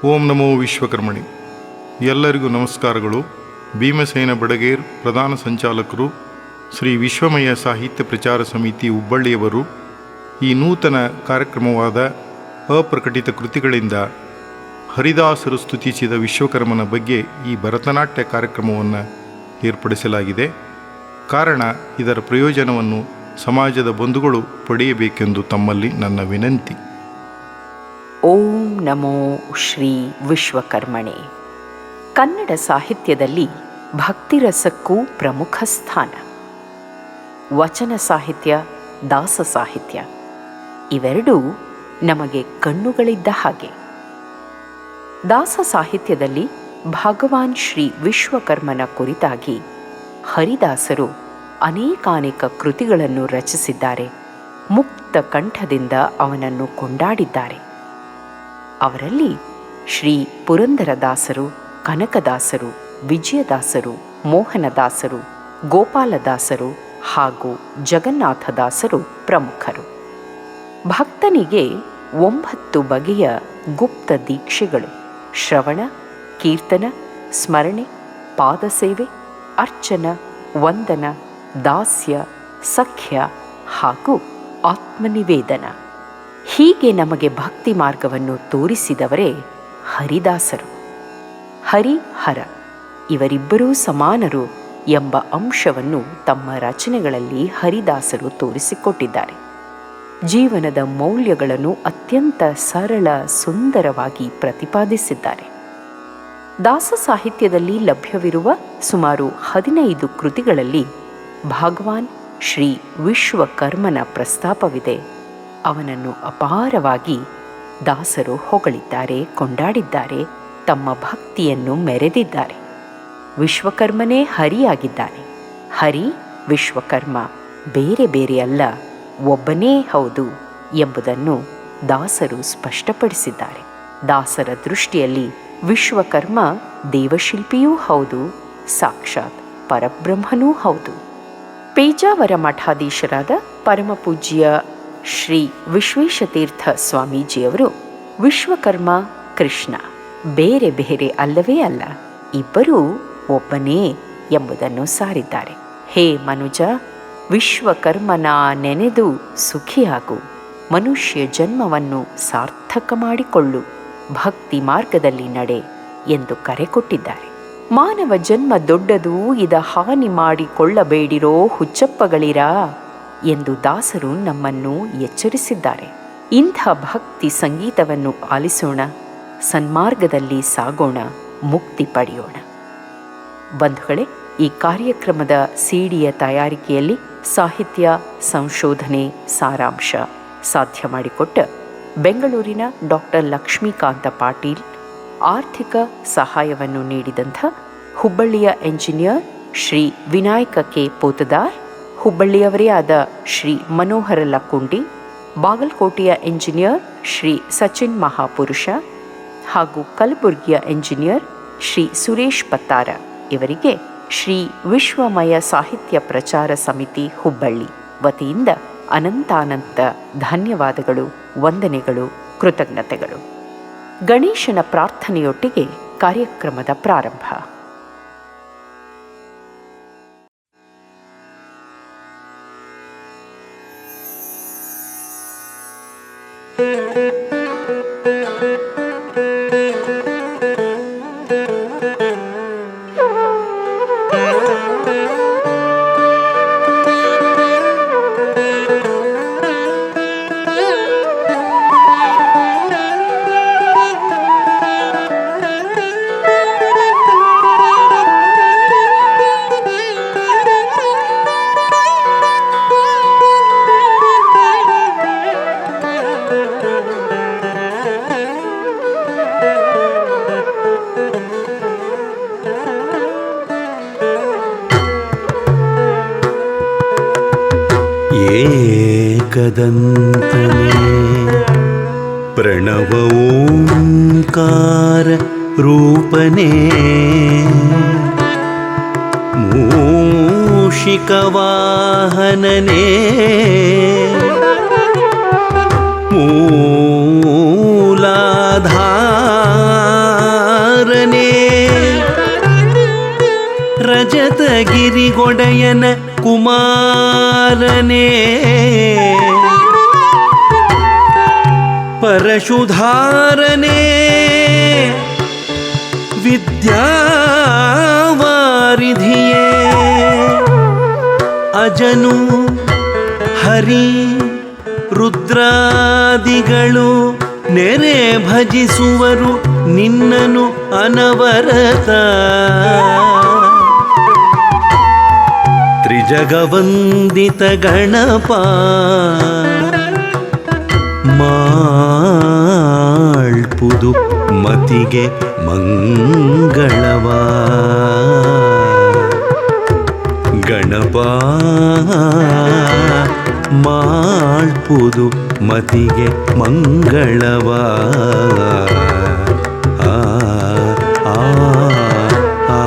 ಓಂ ನಮೋ ವಿಶ್ವಕರ್ಮಣಿ. ಎಲ್ಲರಿಗೂ ನಮಸ್ಕಾರಗಳು. ಭೀಮಸೇನ ಬಡಗೇರ್, ಪ್ರಧಾನ ಸಂಚಾಲಕರು, ಶ್ರೀ ವಿಶ್ವಮಯ ಸಾಹಿತ್ಯ ಪ್ರಚಾರ ಸಮಿತಿ ಹುಬ್ಬಳ್ಳಿಯವರು ಈ ನೂತನ ಕಾರ್ಯಕ್ರಮವಾದ ಅಪ್ರಕಟಿತ ಕೃತಿಗಳಿಂದ ಹರಿದಾಸರು ಸ್ತುತಿಸಿದ ವಿಶ್ವಕರ್ಮನ ಬಗ್ಗೆ ಈ ಭರತನಾಟ್ಯ ಕಾರ್ಯಕ್ರಮವನ್ನು ಏರ್ಪಡಿಸಲಾಗಿದೆ. ಕಾರಣ, ಇದರ ಪ್ರಯೋಜನವನ್ನು ಸಮಾಜದ ಬಂಧುಗಳು ಪಡೆಯಬೇಕೆಂದು ತಮ್ಮಲ್ಲಿ ನನ್ನ ವಿನಂತಿ. ಓಂ ನಮೋ ಶ್ರೀ ವಿಶ್ವಕರ್ಮಣೆ. ಕನ್ನಡ ಸಾಹಿತ್ಯದಲ್ಲಿ ಭಕ್ತಿರಸಕ್ಕೂ ಪ್ರಮುಖ ಸ್ಥಾನ. ವಚನ ಸಾಹಿತ್ಯ, ದಾಸ ಸಾಹಿತ್ಯ ಇವೆರಡೂ ನಮಗೆ ಕಣ್ಣುಗಳಿದ್ದ ಹಾಗೆ. ದಾಸ ಸಾಹಿತ್ಯದಲ್ಲಿ ಭಗವಾನ್ ಶ್ರೀ ವಿಶ್ವಕರ್ಮನ ಕುರಿತಾಗಿ ಹರಿದಾಸರು ಅನೇಕಾನೇಕ ಕೃತಿಗಳನ್ನು ರಚಿಸಿದ್ದಾರೆ. ಮುಕ್ತ ಕಂಠದಿಂದ ಅವನನ್ನು ಕೊಂಡಾಡಿದ್ದಾರೆ. ಅವರಲ್ಲಿ ಶ್ರೀ ಪುರಂದರದಾಸರು, ಕನಕದಾಸರು, ವಿಜಯದಾಸರು, ಮೋಹನದಾಸರು, ಗೋಪಾಲದಾಸರು ಹಾಗೂ ಜಗನ್ನಾಥದಾಸರು ಪ್ರಮುಖರು. ಭಕ್ತನಿಗೆ 9 ಬಗೆಯ ಗುಪ್ತ ದೀಕ್ಷೆಗಳು: ಶ್ರವಣ, ಕೀರ್ತನ, ಸ್ಮರಣೆ, ಪಾದಸೇವೆ, ಅರ್ಚನ, ವಂದನ, ದಾಸ್ಯ, ಸಖ್ಯ ಹಾಗೂ ಆತ್ಮನಿವೇದನ. ಹೀಗೆ ನಮಗೆ ಭಕ್ತಿ ಮಾರ್ಗವನ್ನು ತೋರಿಸಿದವರೇ ಹರಿದಾಸರು. ಹರಿ, ಹರ ಇವರಿಬ್ಬರೂ ಸಮಾನರು ಎಂಬ ಅಂಶವನ್ನು ತಮ್ಮ ರಚನೆಗಳಲ್ಲಿ ಹರಿದಾಸರು ತೋರಿಸಿಕೊಟ್ಟಿದ್ದಾರೆ. ಜೀವನದ ಮೌಲ್ಯಗಳನ್ನು ಅತ್ಯಂತ ಸರಳ, ಸುಂದರವಾಗಿ ಪ್ರತಿಪಾದಿಸಿದ್ದಾರೆ. ದಾಸ ಸಾಹಿತ್ಯದಲ್ಲಿ ಲಭ್ಯವಿರುವ ಸುಮಾರು 15 ಕೃತಿಗಳಲ್ಲಿ ಭಗವಾನ್ ಶ್ರೀ ವಿಶ್ವಕರ್ಮನ ಪ್ರಸ್ತಾಪವಿದೆ. ಅವನನ್ನು ಅಪಾರವಾಗಿ ದಾಸರು ಹೊಗಳಿದ್ದಾರೆ, ಕೊಂಡಾಡಿದ್ದಾರೆ, ತಮ್ಮ ಭಕ್ತಿಯನ್ನು ಮೆರೆದಿದ್ದಾರೆ. ವಿಶ್ವಕರ್ಮನೇ ಹರಿಯಾಗಿದ್ದಾನೆ. ಹರಿ, ವಿಶ್ವಕರ್ಮ ಬೇರೆ ಬೇರೆ ಅಲ್ಲ, ಒಬ್ಬನೇ ಹೌದು ಎಂಬುದನ್ನು ದಾಸರು ಸ್ಪಷ್ಟಪಡಿಸಿದ್ದಾರೆ. ದಾಸರ ದೃಷ್ಟಿಯಲ್ಲಿ ವಿಶ್ವಕರ್ಮ ದೇವಶಿಲ್ಪಿಯೂ ಹೌದು, ಸಾಕ್ಷಾತ್ ಪರಬ್ರಹ್ಮನೂ ಹೌದು. ಪೇಜಾವರ ಮಠಾಧೀಶರಾದ ಪರಮಪೂಜ್ಯ ಶ್ರೀ ವಿಶ್ವೇಶತೀರ್ಥ ಸ್ವಾಮೀಜಿಯವರು ವಿಶ್ವಕರ್ಮ, ಕೃಷ್ಣ ಬೇರೆ ಬೇರೆ ಅಲ್ಲವೇ ಅಲ್ಲ, ಇಬ್ಬರೂ ಒಬ್ಬನೇ ಎಂಬುದನ್ನು ಸಾರಿದ್ದಾರೆ. ಹೇ ಮನುಜ, ವಿಶ್ವಕರ್ಮನ ನೆನೆದು ಸುಖಿಯಾಗು, ಮನುಷ್ಯ ಜನ್ಮವನ್ನು ಸಾರ್ಥಕ ಮಾಡಿಕೊಳ್ಳು, ಭಕ್ತಿ ಮಾರ್ಗದಲ್ಲಿ ನಡೆ ಎಂದು ಕರೆ ಕೊಟ್ಟಿದ್ದಾರೆ. ಮಾನವ ಜನ್ಮ ದೊಡ್ಡದು, ಇದ ಹಾನಿ ಮಾಡಿಕೊಳ್ಳಬೇಡಿರೋ ಹುಚ್ಚಪ್ಪಗಳಿರಾ ಎಂದು ದಾಸರು ನಮ್ಮನ್ನು ಎಚ್ಚರಿಸಿದ್ದಾರೆ. ಇಂಥ ಭಕ್ತಿ ಸಂಗೀತವನ್ನು ಆಲಿಸೋಣ, ಸನ್ಮಾರ್ಗದಲ್ಲಿ ಸಾಗೋಣ, ಮುಕ್ತಿ ಪಡೆಯೋಣ. ಬಂಧುಗಳೇ, ಈ ಕಾರ್ಯಕ್ರಮದ ಸಿಡಿಯ ತಯಾರಿಕೆಯಲ್ಲಿ ಸಾಹಿತ್ಯ, ಸಂಶೋಧನೆ, ಸಾರಾಂಶ ಸಾಧ್ಯ ಮಾಡಿಕೊಟ್ಟ ಬೆಂಗಳೂರಿನ ಡಾಕ್ಟರ್ ಲಕ್ಷ್ಮೀಕಾಂತ ಪಾಟೀಲ್, ಆರ್ಥಿಕ ಸಹಾಯವನ್ನು ನೀಡಿದಂಥ ಹುಬ್ಬಳ್ಳಿಯ ಎಂಜಿನಿಯರ್ ಶ್ರೀ ವಿನಾಯಕ ಕೆ ಪೋತದಾರ್, ಹುಬ್ಬಳ್ಳಿಯವರೇ ಆದ ಶ್ರೀ ಮನೋಹರ ಲಕ್ಕುಂಡಿ, ಬಾಗಲಕೋಟೆಯ ಎಂಜಿನಿಯರ್ ಶ್ರೀ ಸಚಿನ್ ಮಹಾಪುರುಷ ಹಾಗೂ ಕಲಬುರ್ಗಿಯ ಎಂಜಿನಿಯರ್ ಶ್ರೀ ಸುರೇಶ್ ಪತ್ತಾರ ಇವರಿಗೆ ಶ್ರೀ ವಿಶ್ವಮಯ ಸಾಹಿತ್ಯ ಪ್ರಚಾರ ಸಮಿತಿ ಹುಬ್ಬಳ್ಳಿ ವತಿಯಿಂದ ಅನಂತಾನಂತ ಧನ್ಯವಾದಗಳು, ವಂದನೆಗಳು, ಕೃತಜ್ಞತೆಗಳು. ಗಣೇಶನ ಪ್ರಾರ್ಥನೆಯೊಟ್ಟಿಗೆ ಕಾರ್ಯಕ್ರಮದ ಪ್ರಾರಂಭ. एकदन्तने प्रणव ओंकार रूपने मूषिकवाहनने मूलाधार ಗೊಡೆಯನ ಕುಮಾರನೇ ಪರಶುಧಾರನೇ ವಿದ್ಯಾವಾರಿಧಿಯೇ ಅಜನು ಹರಿ ರುದ್ರಾದಿಗಳು ನೆರೆ ಭಜಿಸುವರು ನಿನ್ನನು ಅನವರತ ತ್ರಿಜಗವಂದಿತ ಗಣಪ ಮಾಳ್ಪುದು ಮತಿಗೆ ಮಂಗಳವ ಗಣಪ ಮಾಳ್ಪುದು ಮತಿಗೆ ಮಂಗಳವ ಆ ಆ ಆ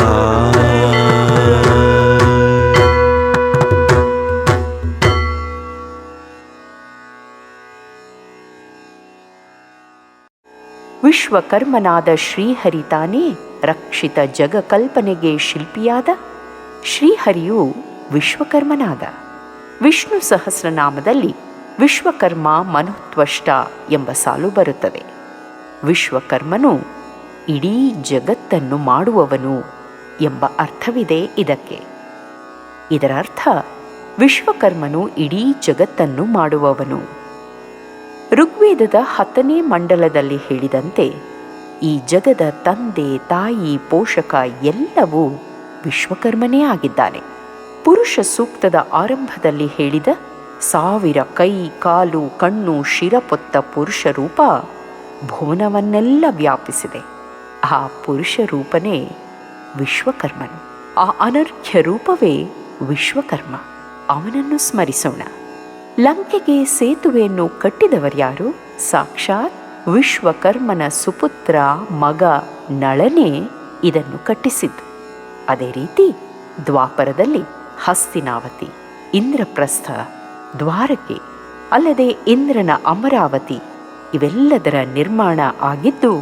ವಿಶ್ವಕರ್ಮನಾದ ಶ್ರೀಹರಿ ತಾನೇ ರಕ್ಷಿತ ಜಗಕಲ್ಪನೆಗೆ ಶಿಲ್ಪಿಯಾದ. ಶ್ರೀಹರಿಯು ವಿಶ್ವಕರ್ಮನಾದ. ವಿಷ್ಣು ಸಹಸ್ರನಾಮದಲ್ಲಿ ವಿಶ್ವಕರ್ಮ ಮನುತ್ವಷ್ಟ ಎಂಬ ಸಾಲು ಬರುತ್ತದೆ. ವಿಶ್ವಕರ್ಮನು ಇಡೀ ಜಗತ್ತನ್ನು ಮಾಡುವವನು ಎಂಬ ಅರ್ಥವಿದೆ ಇದಕ್ಕೆ. ಇದರ ಅರ್ಥ ವಿಶ್ವಕರ್ಮನು ಇಡೀ ಜಗತ್ತನ್ನು ಮಾಡುವವನು. ಋಗ್ವೇದದ 10ನೇ ಮಂಡಲದಲ್ಲಿ ಹೇಳಿದಂತೆ ಈ ಜಗದ ತಂದೆ ತಾಯಿ ಪೋಷಕ ಎಲ್ಲವೂ ವಿಶ್ವಕರ್ಮನೇ ಆಗಿದ್ದಾನೆ. ಪುರುಷ ಸೂಕ್ತದ ಆರಂಭದಲ್ಲಿ ಹೇಳಿದ 1000 ಕೈ ಕಾಲು ಕಣ್ಣು ಶಿರಪೊತ್ತ ಪುರುಷ ರೂಪ ಭುವನವನ್ನೆಲ್ಲ ವ್ಯಾಪಿಸಿದೆ. ಆ ಪುರುಷ ರೂಪನೇ ವಿಶ್ವಕರ್ಮನು. ಆ ಅನರ್ಘ್ಯ ರೂಪವೇ ವಿಶ್ವಕರ್ಮ. ಅವನನ್ನು ಸ್ಮರಿಸೋಣ. ಲಂಕೆಗೆ ಸೇತುವೆಯನ್ನು ಕಟ್ಟಿದವರ್ಯಾರು? ಸಾಕ್ಷಾತ್ ವಿಶ್ವಕರ್ಮನ ಸುಪುತ್ರ ಮಗ ನಳನೇ ಇದನ್ನು ಕಟ್ಟಿಸಿದ್ದು. ಅದೇ ರೀತಿ ದ್ವಾಪರದಲ್ಲಿ ಹಸ್ತಿನಾವತಿ, ಇಂದ್ರಪ್ರಸ್ಥ, ದ್ವಾರಕೆ, ಅಲ್ಲದೆ ಇಂದ್ರನ ಅಮರಾವತಿ ಇವೆಲ್ಲದರ ನಿರ್ಮಾಣ ಆಗಿದ್ದು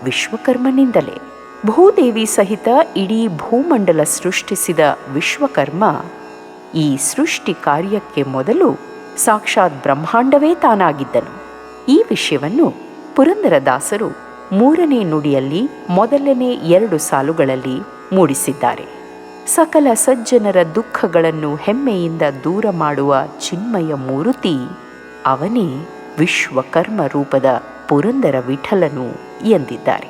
ವಿಶ್ವಕರ್ಮನಿಂದಲೇ. ಭೂದೇವಿ ಸಹಿತ ಇಡೀ ಭೂಮಂಡಲ ಸೃಷ್ಟಿಸಿದ ವಿಶ್ವಕರ್ಮ ಈ ಸೃಷ್ಟಿ ಕಾರ್ಯಕ್ಕೆ ಮೊದಲು ಸಾಕ್ಷಾತ್ ಬ್ರಹ್ಮಾಂಡವೇ ತಾನಾಗಿದ್ದನು. ಈ ವಿಷಯವನ್ನು ಪುರಂದರದಾಸರು 3ನೇ ನುಡಿಯಲ್ಲಿ ಮೊದಲನೇ 2 ಸಾಲುಗಳಲ್ಲಿ ಮೂಡಿಸಿದ್ದಾರೆ. ಸಕಲ ಸಜ್ಜನರ ದುಃಖಗಳನ್ನು ಹೆಮ್ಮೆಯಿಂದ ದೂರ ಮಾಡುವ ಚಿನ್ಮಯ ಮೂರ್ತಿ ಅವನೇ ವಿಶ್ವಕರ್ಮ ರೂಪದ ಪುರಂದರ ವಿಠಲನು ಎಂದಿದ್ದಾರೆ.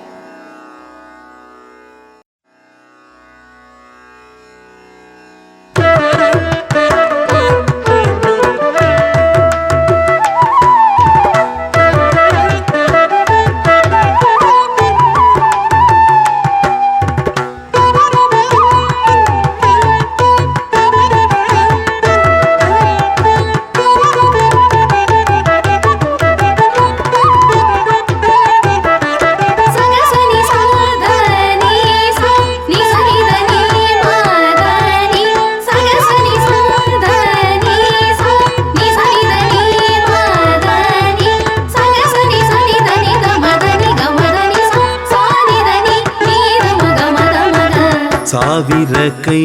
ಸಾವಿರ ಕೈ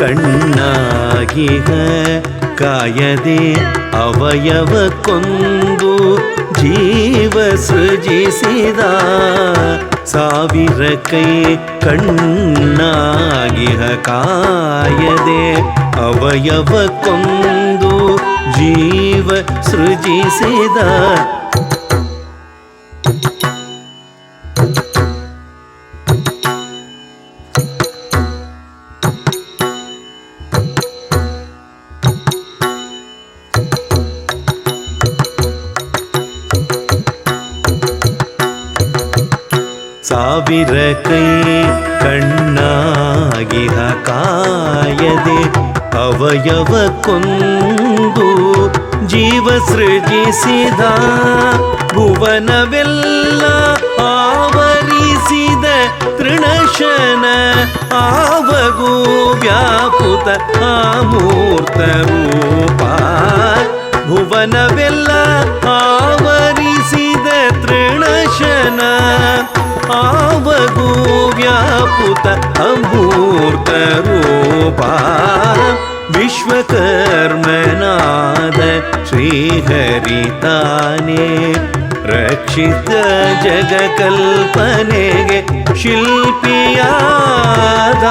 ಕಣ್ಣಾಗಿಹ ಕಾಯದೆ ಅವಯವಕ್ಕೊಂದು ಜೀವ ಸೃಜಿಸಿದ. ಸಾವಿರ ಕೈ ಕಣ್ಣಾಗಿಹ ಕಾಯದೆ ಅವಯವಕ್ಕೊಂದು ಜೀವ ಸೃಜಿಸಿದ. ಸಾವಿರ ಕೈ ಕಣ್ಣಾಗಿಹ ಕಾಯದೆ ಅವಯವಕ್ಕೊಂದು ಜೀವ ಸೃಜಿಸಿದ. ಭುವನವೆಲ್ಲ ಆವರಿಸಿದ ತೃಣಶನ ಆವಗೂ ವ್ಯಾಪುತ ಅಮೂರ್ತ ರೂಪ. ಭುವನವೆಲ್ಲ ಆವರಿಸಿದ ತೃಣಶನ ಆವಗೂ ವ್ಯಾಪುತ ಅಮೂರ್ತ ಅಮೂರ್ತ ರೂಪ ವಿಶ್ವಕರ್ಮನಾದ ಶ್ರೀಹರಿತಾನೇ ರಕ್ಷಿತ ಜಗಕಲ್ಪನೆಗೆ ಶಿಲ್ಪಿಯಾದ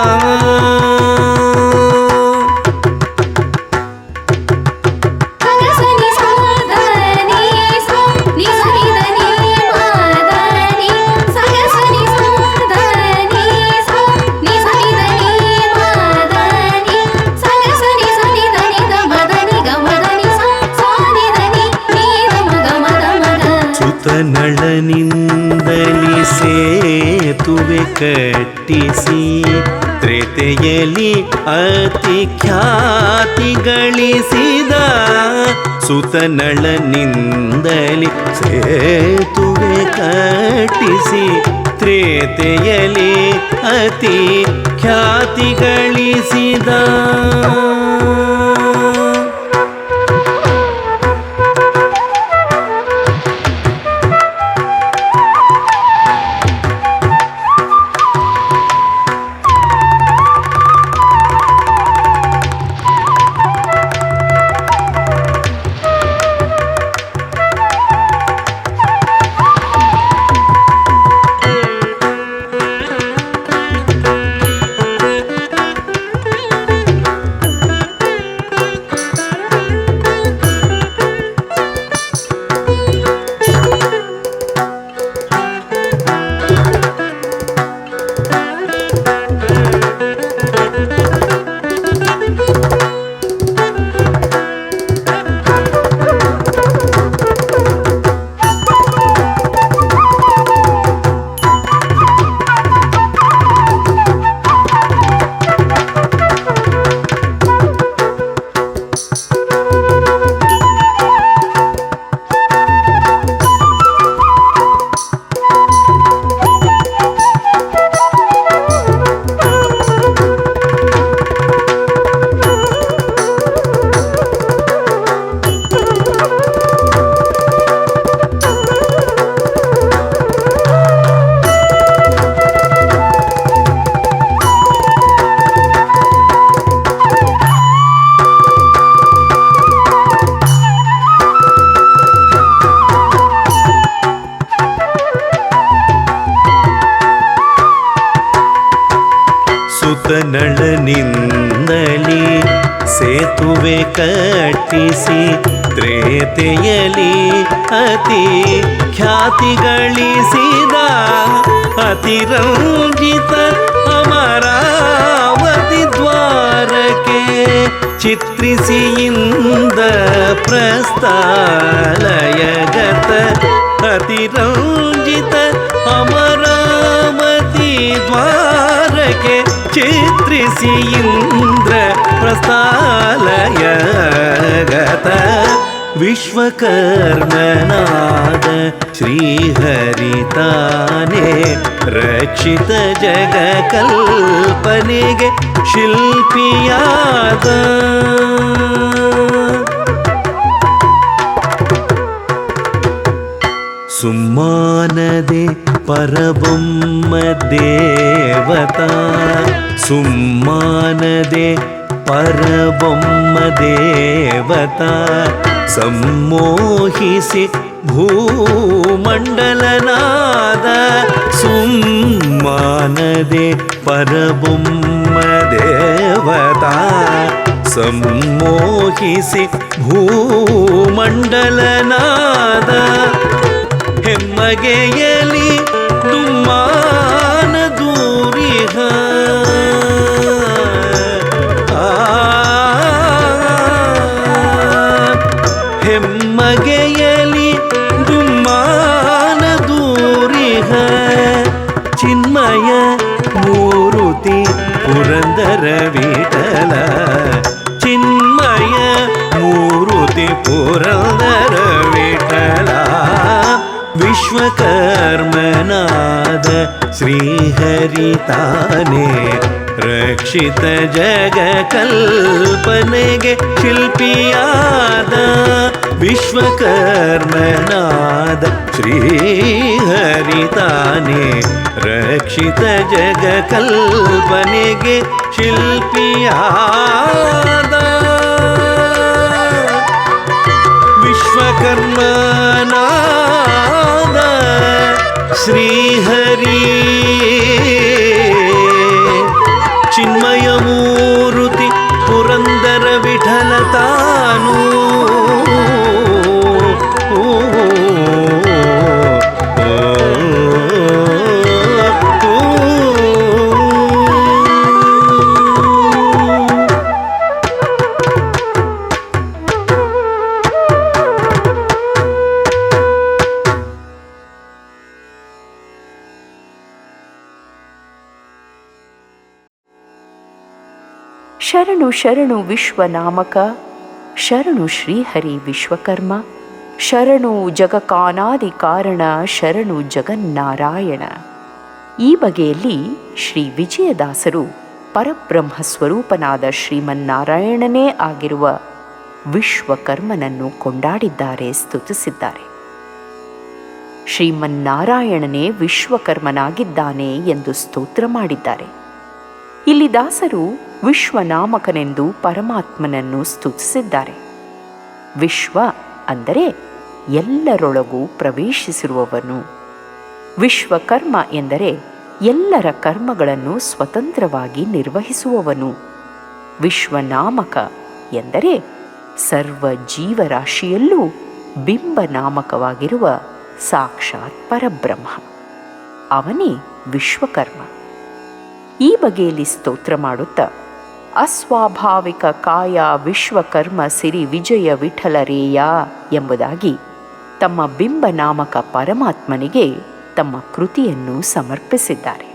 ನಳನಿಂದಲಿ ಸೇತುವೆ ಕಟ್ಟಿಸಿ ತ್ರೇತೆಯಲ್ಲಿ ಅತಿ ಖ್ಯಾತಿ ಗಳಿಸಿದ ಸುತನಳನಿಂದಲಿ ಸೇತುವೆ ಕಟ್ಟಿಸಿ ತ್ರೇತೆಯಲ್ಲಿ ಅತಿ ಖ್ಯಾತಿ ಗಳಿಸಿದ ನಳನಿಂದಲಿ ಸೇತುವೆ ಕಟ್ಟಿಸಿ ತ್ರೇತೆಯಲಿ ಅತಿ ಖ್ಯಾತಿ ಗಳಿಸಿದ ಅತಿರಂಜಿತ ಅಮರಾವತಿ ದ್ವಾರಕ್ಕೆ ಚಿತ್ರಿಸಿಯಿಂದ ಪ್ರಸ್ಥಾಲಯಗತ ಅತಿರಂಜಿತ ಅಮರಾವತಿ ದ್ವಾರಕ್ಕೆ ಚಿತ್ರಿಸಿ ಇಂದ್ರ ಪ್ರಸ್ಥಾಲಯಗತ ವಿಶ್ವಕರ್ಮನಾದ ಶ್ರೀಹರಿತಾನೇ ರಕ್ಷಿತ ಜಗ ಕಲ್ಪನೆಗೆ ಶಿಲ್ಪಿಯಾದ ಸುಮ್ಮಾನದೆ ಪರಬೊಮ್ಮ ದೇವತಾ ಸುಮ್ಮಾನದೆ ಪರಬೊಮ್ಮ ದೇವತಾ ಸಮ್ಮೋಹಿಸಿ ಭೂಮಂಡಲನಾದ ಸುಮ್ಮಾನದೆ ಪರಬೊಮ್ಮ ದೇವತಾ ಸಮ್ಮೋಹಿಸಿ ಭೂಮಂಡಲನಾದ ಹೆಮ್ಮಗೆಯಲಿ ದುಮ್ಮಾನ ದೂರಿಹ ಹೆಮ್ಮಗೆಯಲಿ ದುಮ್ಮಾನ ದೂರಿಹ ಚಿನ್ಮಯ ಮೂರುತಿ ಪುರಂದರ ವಿಠಲ ಚಿನ್ಮಯ ಮೂರುತಿ ಪುರಂದರ ವಿಠಲ ವಿಶ್ವಕರ್ಮನಾದ ಶ್ರೀಹರಿತಾನೇ ರಕ್ಷಿತ ಜಗ ಕಲ್ಪನೆಗೆ ಶಿಲ್ಪಿಯಾದ ವಿಶ್ವಕರ್ಮನಾದ ಶ್ರೀಹರಿತಾನೆ ರಕ್ಷಿತ ಜಗ ಕಲ್ಪನೆಗೆ ಶಿಲ್ಪಿಯಾದ ವಿಶ್ವಕರ್ಮನಾದ ಶ್ರೀಹರಿ ಚಿನ್ಮಯ ಮೂರುತಿ ಪುರಂದರ ವಿಠಲ ತಾನು ಶರಣು ಶರಣು ವಿಶ್ವನಾಮಕ, ಶರಣು ಶ್ರೀಹರಿ ವಿಶ್ವಕರ್ಮ, ಶರಣು ಜಗಕಾನಾದಿ ಕಾರಣ, ಶರಣು ಜಗನ್ನಾರಾಯಣ. ಈ ಬಗೆಯಲ್ಲಿ ಶ್ರೀ ವಿಜಯದಾಸರು ಪರಬ್ರಹ್ಮ ಸ್ವರೂಪನಾದ ಶ್ರೀಮನ್ನಾರಾಯಣನೇ ಆಗಿರುವ ವಿಶ್ವಕರ್ಮನನ್ನು ಕೊಂಡಾಡಿದ್ದಾರೆ, ಸ್ತುತಿಸಿದ್ದಾರೆ. ಶ್ರೀಮನ್ನಾರಾಯಣನೇ ವಿಶ್ವಕರ್ಮನಾಗಿದ್ದಾನೆ ಎಂದು ಸ್ತೋತ್ರ ಮಾಡಿದ್ದಾರೆ. ಇಲ್ಲಿ ದಾಸರು ವಿಶ್ವನಾಮಕನೆಂದು ಪರಮಾತ್ಮನನ್ನು ಸ್ತುತಿಸಿದ್ದಾರೆ. ವಿಶ್ವ ಅಂದರೆ ಎಲ್ಲರೊಳಗೂ ಪ್ರವೇಶಿಸಿರುವವನು. ವಿಶ್ವಕರ್ಮ ಎಂದರೆ ಎಲ್ಲರ ಕರ್ಮಗಳನ್ನು ಸ್ವತಂತ್ರವಾಗಿ ನಿರ್ವಹಿಸುವವನು. ವಿಶ್ವನಾಮಕ ಎಂದರೆ ಸರ್ವ ಜೀವರಾಶಿಯಲ್ಲೂ ಬಿಂಬನಾಮಕವಾಗಿರುವ ಸಾಕ್ಷಾತ್ ಪರಬ್ರಹ್ಮ, ಅವನೇ ವಿಶ್ವಕರ್ಮ. ಈ ಬಗೆಯಲ್ಲಿ ಸ್ತೋತ್ರ ಮಾಡುತ್ತಾ ಅಸ್ವಾಭಾವಿಕ ಕಾಯ ವಿಶ್ವಕರ್ಮ ಸಿರಿ ವಿಜಯ ವಿಠಲರೇಯ ಎಂಬುದಾಗಿ ತಮ್ಮ ಬಿಂಬನಾಮಕ ಪರಮಾತ್ಮನಿಗೆ ತಮ್ಮ ಕೃತಿಯನ್ನು ಸಮರ್ಪಿಸಿದ್ದಾರೆ.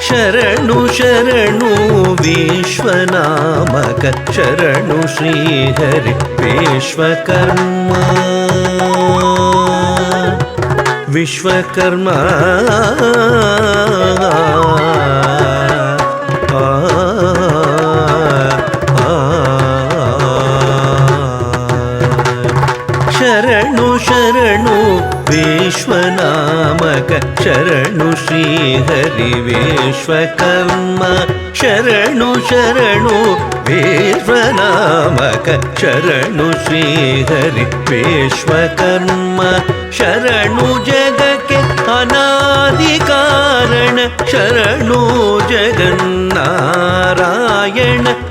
ಶರಣು ಶರಣು ವಿಶ್ವನಾಮಕ ಶರಣು ಶ್ರೀಹರಿ ವಿಶ್ವಕರ್ಮ ವಿಶ್ವಕರ್ಮ ಶರಣು ಶರಣು ವಿಶ್ವನಾಮಕ ಶರಣು ಶ್ರೀಹರಿ ವಿಶ್ವಕರ್ಮ ಶರಣು ಶರಣು ವಿಶ್ವನಾಮಕ ಶರಣು ಶ್ರೀಹರಿ ವಿಶ್ವಕರ್ಮ ಶರಣು ಜಗಕ್ಕೆ ಅನಾದಿ ಕಾರಣ ಶರಣು ಜಗನ್ನಾರಾಯಣ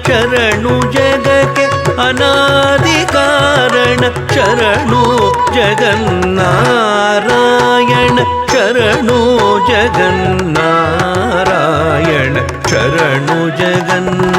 ಶರಣು ಜಗಕ್ಕೆ ಅನಾದಿ ಕಾರಣ ಶರಣು ಜಗನ್ನಾರಾಯಣ ಶರಣು ಜಗನ್ನಾರಾಯಣ ಶರಣು ಜಗನ್ನಾರಾಯಣ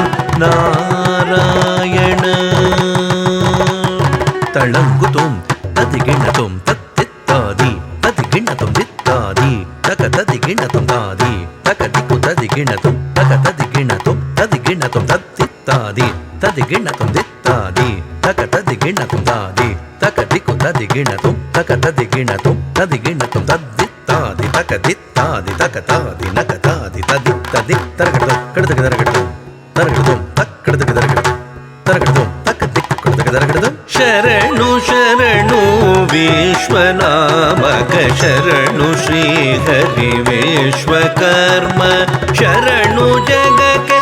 ತಳಂಗುತುಂ ತದಿಗಿಣತುಂ ತತ್ತಿತ್ತಾದಿ ತದಿಗಿಣತುಂ ದಿತ್ತಾದಿ ತಕ ತದಿಗಿಣತುಂ ದಾದಿ ತಕ ದಿಕ್ಕು ತದಿಗಿಣತುಂ ತಕ ತದಿಗಿಣತುಂ ತದಿಗಿಣತುಂ ತತ್ತಿತ್ತಾದಿ ತದಿಗಿಣತುಂ ದಿತ್ತಾದಿ ತಕ ತದಿಗಿಣತುಂ ದಾದಿ ತಕ ದಿಕ್ಕು ತದಿಗಿಣತುಂ ತಕ ತದಿಗಿಣತುಂ ತದಿಗಿಣತುಂ ತದ್ದಿತ್ತಾದಿ ತಕ ದಿತ್ತಾದಿ ತಕ ತಾದಿ ನಕ ತಾದಿ ತದಿ ತದಿ ತರಗಡ ಕಡದಗ ದರಗಡ ತರಗಡ ತಕ್ಕಡದಗ ದರಗಡ ತರಗಡ ತಕ್ಕ ದಿಕ್ಕು ಕಡದಗ ದರಗಡ ಶರಣು ಶರಣು ವಿಶ್ವನಾಮಕ ಶರಣು ಶ್ರೀಹರಿ ವಿಶ್ವಕರ್ಮ ಶರಣು ಜಗಕ್ಕೆ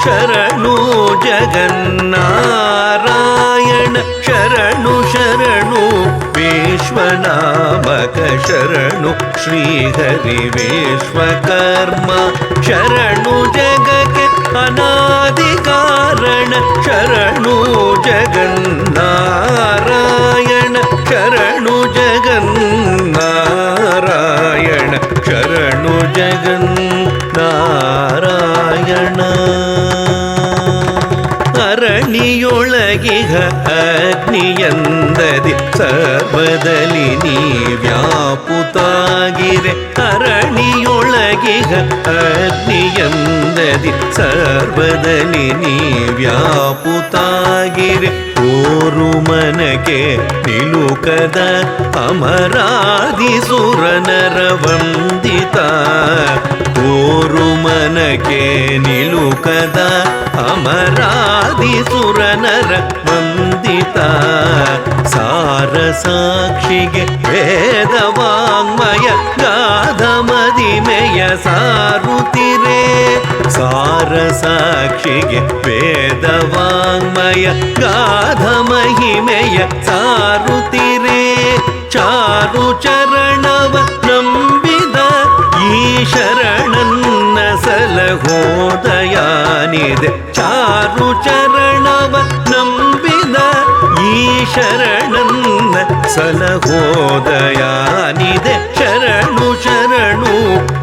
ಶರಣು ಜಗನ್ನಾರಾಯಣ ಶರಣು ಶರಣು ವಿಶ್ವನಾಮಕ ಶರಣು ಶ್ರೀಹರಿ ವಿಶ್ವಕರ್ಮ ಶರಣು ಜಗಕ್ಕೆ ಅನಾದಿ ಕಾರಣ ಶರಣು ಜಗನ್ನಾರಾಯಣ ಶರಣು ಜಗನ್ನಾರಾಯಣ ಶರಣು ಜಗನ್ನಾರಾಯಣ ಅರಣಿಯೊಳಗಿಹ ಅಗ್ನಿಯಂದದಿ ಸರ್ವದಲ್ಲಿ ನೀ ವ್ಯಾಪುತಾಗಿರೆ ಅರಣಿಯೊಳಗಿಹ ಅಗ್ನಿಯಂದದಿ ಸರ್ವದಲ್ಲಿ ನೀ ವ್ಯಾಪುತಾಗಿರೆ ಓರು ಮನಗೆ ನಿಲುಕದ ಅಮರಾದಿ ಸುರನರ ವಂದಿತ ಓರು ಮನಗೆ ನಿಲುಕದ ಅಮರಾದಿ ಸುರನರ ವಂದಿತ ಸಾರ ಸಾಕ್ಷಿಗೆ ವೇದವಾಂಗ್ಮಯ ಗಾಧ ಮದಿಮೆಯ ಸಾರುತ್ತಿರೆ ಸಾರ ಸಾಕ್ಷಿಗೆ ವೇದವಾಂಗ್ಮಯ ಗಾಧ ಮಹಿಮೆಯ ಸಾರುತ್ತಿರೆ ಚಾರು ಚರಣವ ನಂಬಿದ ಈ ಶರಣನ್ನ ಸಲಹೋದಯಾನಿದೆ ಚಾರು ಚರಣವ ನಂಬಿದ ಈ ಶರಣನ್ನ ಸಲಹೋದಯಾನಿದೆ ಶರಣು ಶರಣು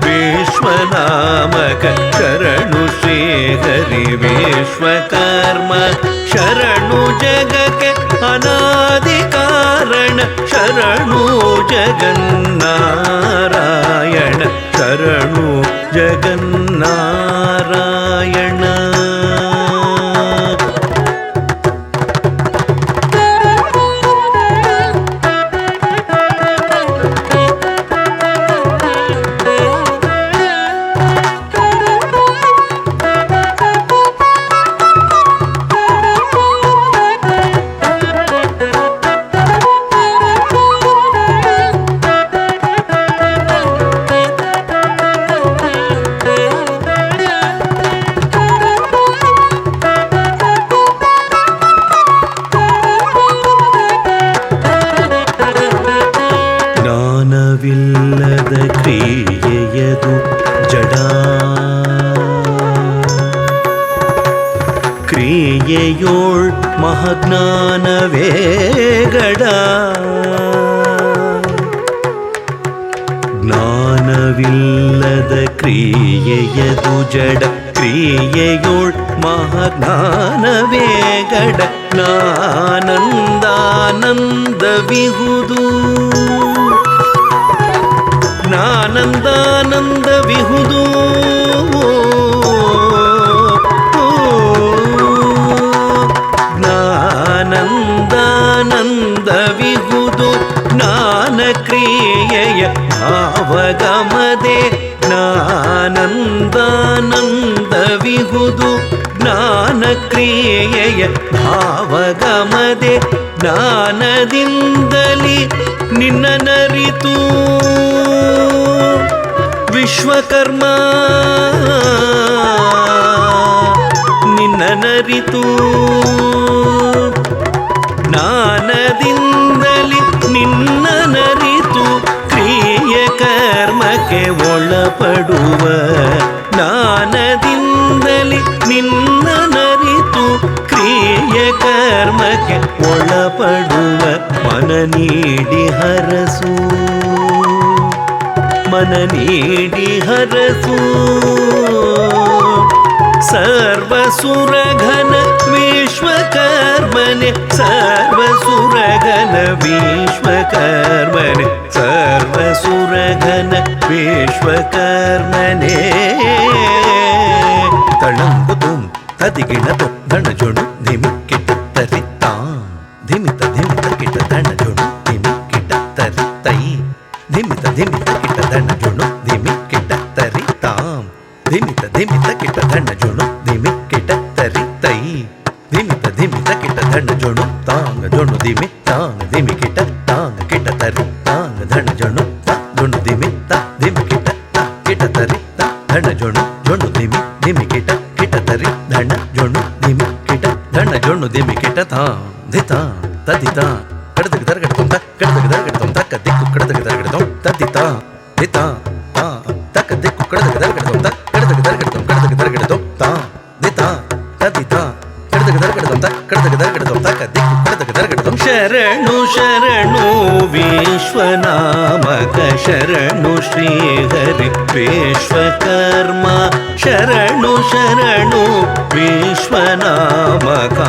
ವಿಶ್ವನಾಮಕ ಶರಣು ಶ್ರೀಹರಿ ವಿಶ್ವಕರ್ಮ ಶರಣು ಜಗಕ್ಕೆ ಅನಾದಿ ಕಾರಣ ಶರಣು ಜಗನ್ನಾರಾಯಣ ಶರಣು ಜಗನ್ನಾರಾಯಣ ಜ್ಞಾನವಿಲ್ಲದ ಕ್ರಿಯೆಯದು ಜಡ ಕ್ರಿಯೆಯೋಳ್ ಮಹಾಜ್ಞಾನವೇ ಗಡ ಜ್ಞಾನವಿಲ್ಲದ ಕ್ರಿಯೆಯದು ಜಡ ಕ್ರಿಯೆಯೋಳ್ ಮಹಾಜ್ಞಾನವೇ ಗಡ ಜ್ಞಾನಂದಾನಂದವಿಹುದು ಜ್ಞಾನಂದಾನಂದವಿಹುದು ಜ್ಞಾನಂದಾನಂದವಿಹುದು ಜ್ಞಾನ ಕ್ರಿಯೆಯ ಭಾವಗಮದೆ ಜ್ಞಾನಂದಾನಂದವಿಹುದು ಜ್ಞಾನ ಕ್ರಿಯೆಯ ಭಾವಗಮದೆ ಜ್ಞಾನದಿಂದಲಿ ನಿನ್ನನರಿತು ವಿಶ್ವಕರ್ಮ ನಿನ್ನನರಿತು ಜ್ಞಾನದಿಂದಲಿ ನಿನ್ನನರಿತು ಕ್ರಿಯ ಕರ್ಮಕ್ಕೆ ಒಳಪಡುವ ಜ್ಞಾನದಿಂದಲಿ ನಿನ್ನನರಿತು ಕ್ರಿಯ ಕರ್ಮಕ್ಕೆ ಒಳಪಡುವ ಮನ ನೀಡಿ ಹರಸು ಮನ ನೀಡಿ ಹರಸು ಸರ್ವಸುರಘನ ವಿಶ್ವಕರ್ಮನೆ ಸರ್ವಸುರಘನ ವಿಶ್ವಕರ್ಮನೆ ಸರ್ವಸುರಘನ ವಿಶ್ವಕರ್ಮನೆ ತಳಂಗು ತುಂ ತದಿಗಿಣ ತು ಧಣ ಜೋಡು ಧಿಮಿ ಕಿಟ ತರಿತಾಂ ಧಿಮಿತ ಧಿಮಿತ ಕಿಟ ಧಣ ಜೋಡು ಧಿಮಿ ಕಿಟ ತರಿತೈ ಧಿಮಿತ ಧಿಮಿತ ಕಿಟ ಧಣ ಜೋಡು ಧಿಮಿ ಕಿಟ ತರಿತಾಂ ಧಿಮಿತ ಧಿಮಿತ ಕಿಟ ಧಣ ಜೋಡು ಧಿಮಿ ಕಿಟ ತರಿತೈ ಧಿಮಿತ ಧಿಮಿತ ಕಿಟ ಧಣ ಜೋಡು ತಾಂಗ ಜೋಡು ಧಿಮಿ ತಾಂಗ ಧಿಮಿ ಕಿಟ ತಾಂಗ ಕಿಟ ತರಿ ತಾಂಗ ಧಣ ಜೋಡು ತಾ ಜೋಡು ಧಿಮಿ ತಾ ಧಿಮಿ ಕಿಟ ತಾ ಕಿಟ ತರಿ ತಾ ಧಣ ಜೋಡು ಜೋಡು ಧಿಮಿ ಧಿಮಿ ಕಿಟ ಕಿಟ ತರಿ ಧಣ ಜೊಣ್ಣು ದಿಮಿ ಕಿಟ ಧಣ ಜೊಣ್ಣು ದಿಮಿ ಕಿಟ ತಾ ಧಿತ ತದಿತ ಕಡದಗ ದರಗಡತಂ ತ ಕಡದಗ ದರಗಡತಂ ತಕ್ಕ ದಿಕ್ಕು ಕಡದಗ ದರಗಡತಂ ತದಿತ ಧಿತ ತಾ ತಕ್ಕ ದಿಕ್ಕು ಕಡದಗ ದರಗಡತಂ ತ ಕಡದಗ ದರಗಡತಂ ಕಡದಗ ದರಗಡತಂ ತಾ ಧಿತ ತದಿತ ಕಡದಗ ದರಗಡತಂ ತ ಕಡದಗ ದರಗಡತಂ ತಕ್ಕ ದಿಕ್ಕು ಕಡದಗ ದರಗಡತಂ ಶರಣು ಶರಣು ವಿಶ್ವನಾಮಕ ಶರಣು ಶ್ರೀ ಹರಿ ವಿಶ್ವಕರ್ಮ ಶರಣು ಶರಣು ವಿಶ್ವನಾಮಕ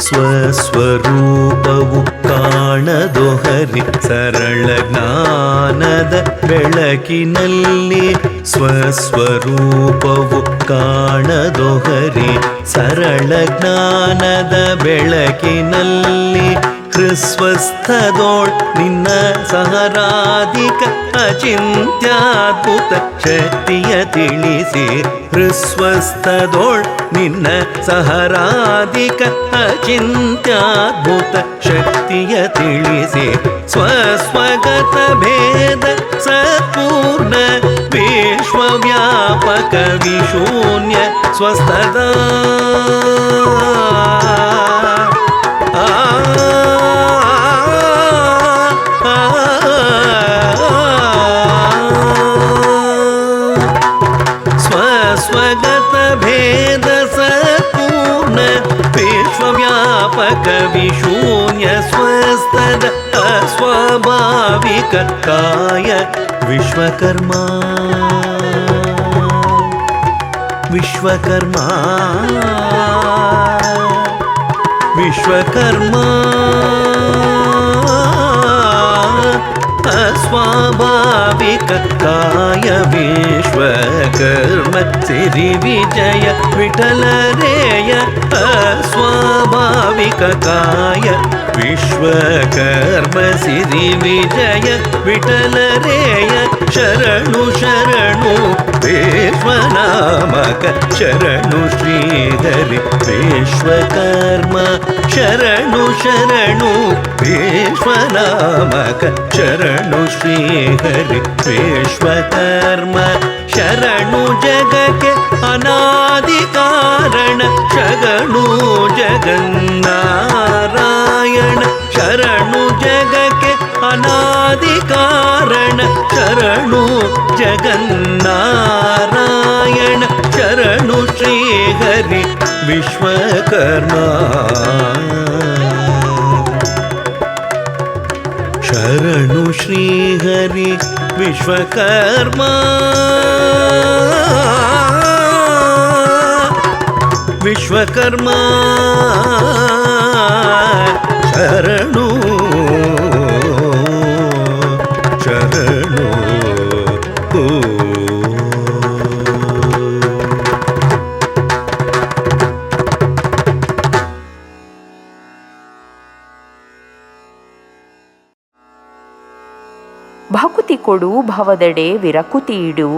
ಸ್ವಸ್ವರೂಪವು ಕಾಣದೋ ಹರಿ ಸರಳ ಜ್ಞಾನದ ಬೆಳಕಿನಲ್ಲಿ ಸ್ವಸ್ವರೂಪವು ಕಾಣದೋ ಹರಿ ಸರಳ ಜ್ಞಾನದ ಬೆಳಕಿನಲ್ಲಿ ಹೃಸ್ವಸ್ಥದೋಳ್ ನಿನ್ನ ಸಹರಾಧಿಕ ಅಚಿಂತ್ಯಾದ್ಭುತ ಶಕ್ತಿಯ ತಿಳಿಸಿ ಹೃಸ್ವಸ್ಥದೋಳ್ ನಿನ್ನ ಸಹರಾಧಿಕ ಅಚಿಂತ್ಯಾದ್ಭುತ ಶಕ್ತಿಯ ತಿಳಿಸಿ ಸ್ವಸ್ವಗತ ಭೇದ ಸತ್ಪೂರ್ಣ ವಿಶ್ವವ್ಯಾಪಕ ವಿಶೂನ್ಯ ಸ್ವಸ್ಥದ ಸ್ವಸ್ವಗತ ಭೇದ ಸತ್ಪೂರ್ಣ ವಿಶ್ವವ್ಯಾಪಕ ವಿಶೂನ್ಯ ಸ್ವಸ್ಥದ ಅಸ್ವಾಭಾವಿಕ ಕಾಯ ವಿಶ್ವಕರ್ಮ ವಿಶ್ವಕರ್ಮ ವಿಶ್ವಕರ್ಮ ಅಸ್ವಾಭಾವಿಕ ಕಾಯ ವಿಶ್ವಕರ್ಮ ಸಿರಿ ವಿಜಯ ವಿಠಲರೇಯ ಅಸ್ವಾಭಾವಿಕ ಕಾಯ ವಿಶ್ವಕರ್ಮ ಸಿರಿ ವಿಜಯ ವಿಠಲರೇಯ ಶರಣು ಶರಣು ವಿಶ್ವನಾಮಕ ಶರಣು ಶ್ರೀಹರಿ ವಿಶ್ವಕರ್ಮ ಶರಣು ಶರಣು ವಿಶ್ವನಾಮಕ ಶರಣು ಶ್ರೀಹರಿ ವಿಶ್ವಕರ್ಮ ಶರಣು ಜಗಕ್ಕೆ ಅನಾದಿ ಕಾರಣ ಶರಣು ಜಗನ್ನಾರಾಯಣ ಶರಣು ಜಗಕ್ಕೆ ಅನಾದಿ ಕಾರಣ ಶರಣು ಜಗನ್ನಾರಾಯಣ ಶರಣು ಶ್ರೀಹರಿ ವಿಶ್ವಕರ್ಮ ಶರಣು ಶ್ರೀಹರಿ ವಿಶ್ವಕರ್ಮ ವಿಶ್ವಕರ್ಮ ಶರಣು ಶರಣು ಭಕುತಿ ಕೊಡು ಭವದೆಡೆ ವಿರಕುತಿ ಇಡು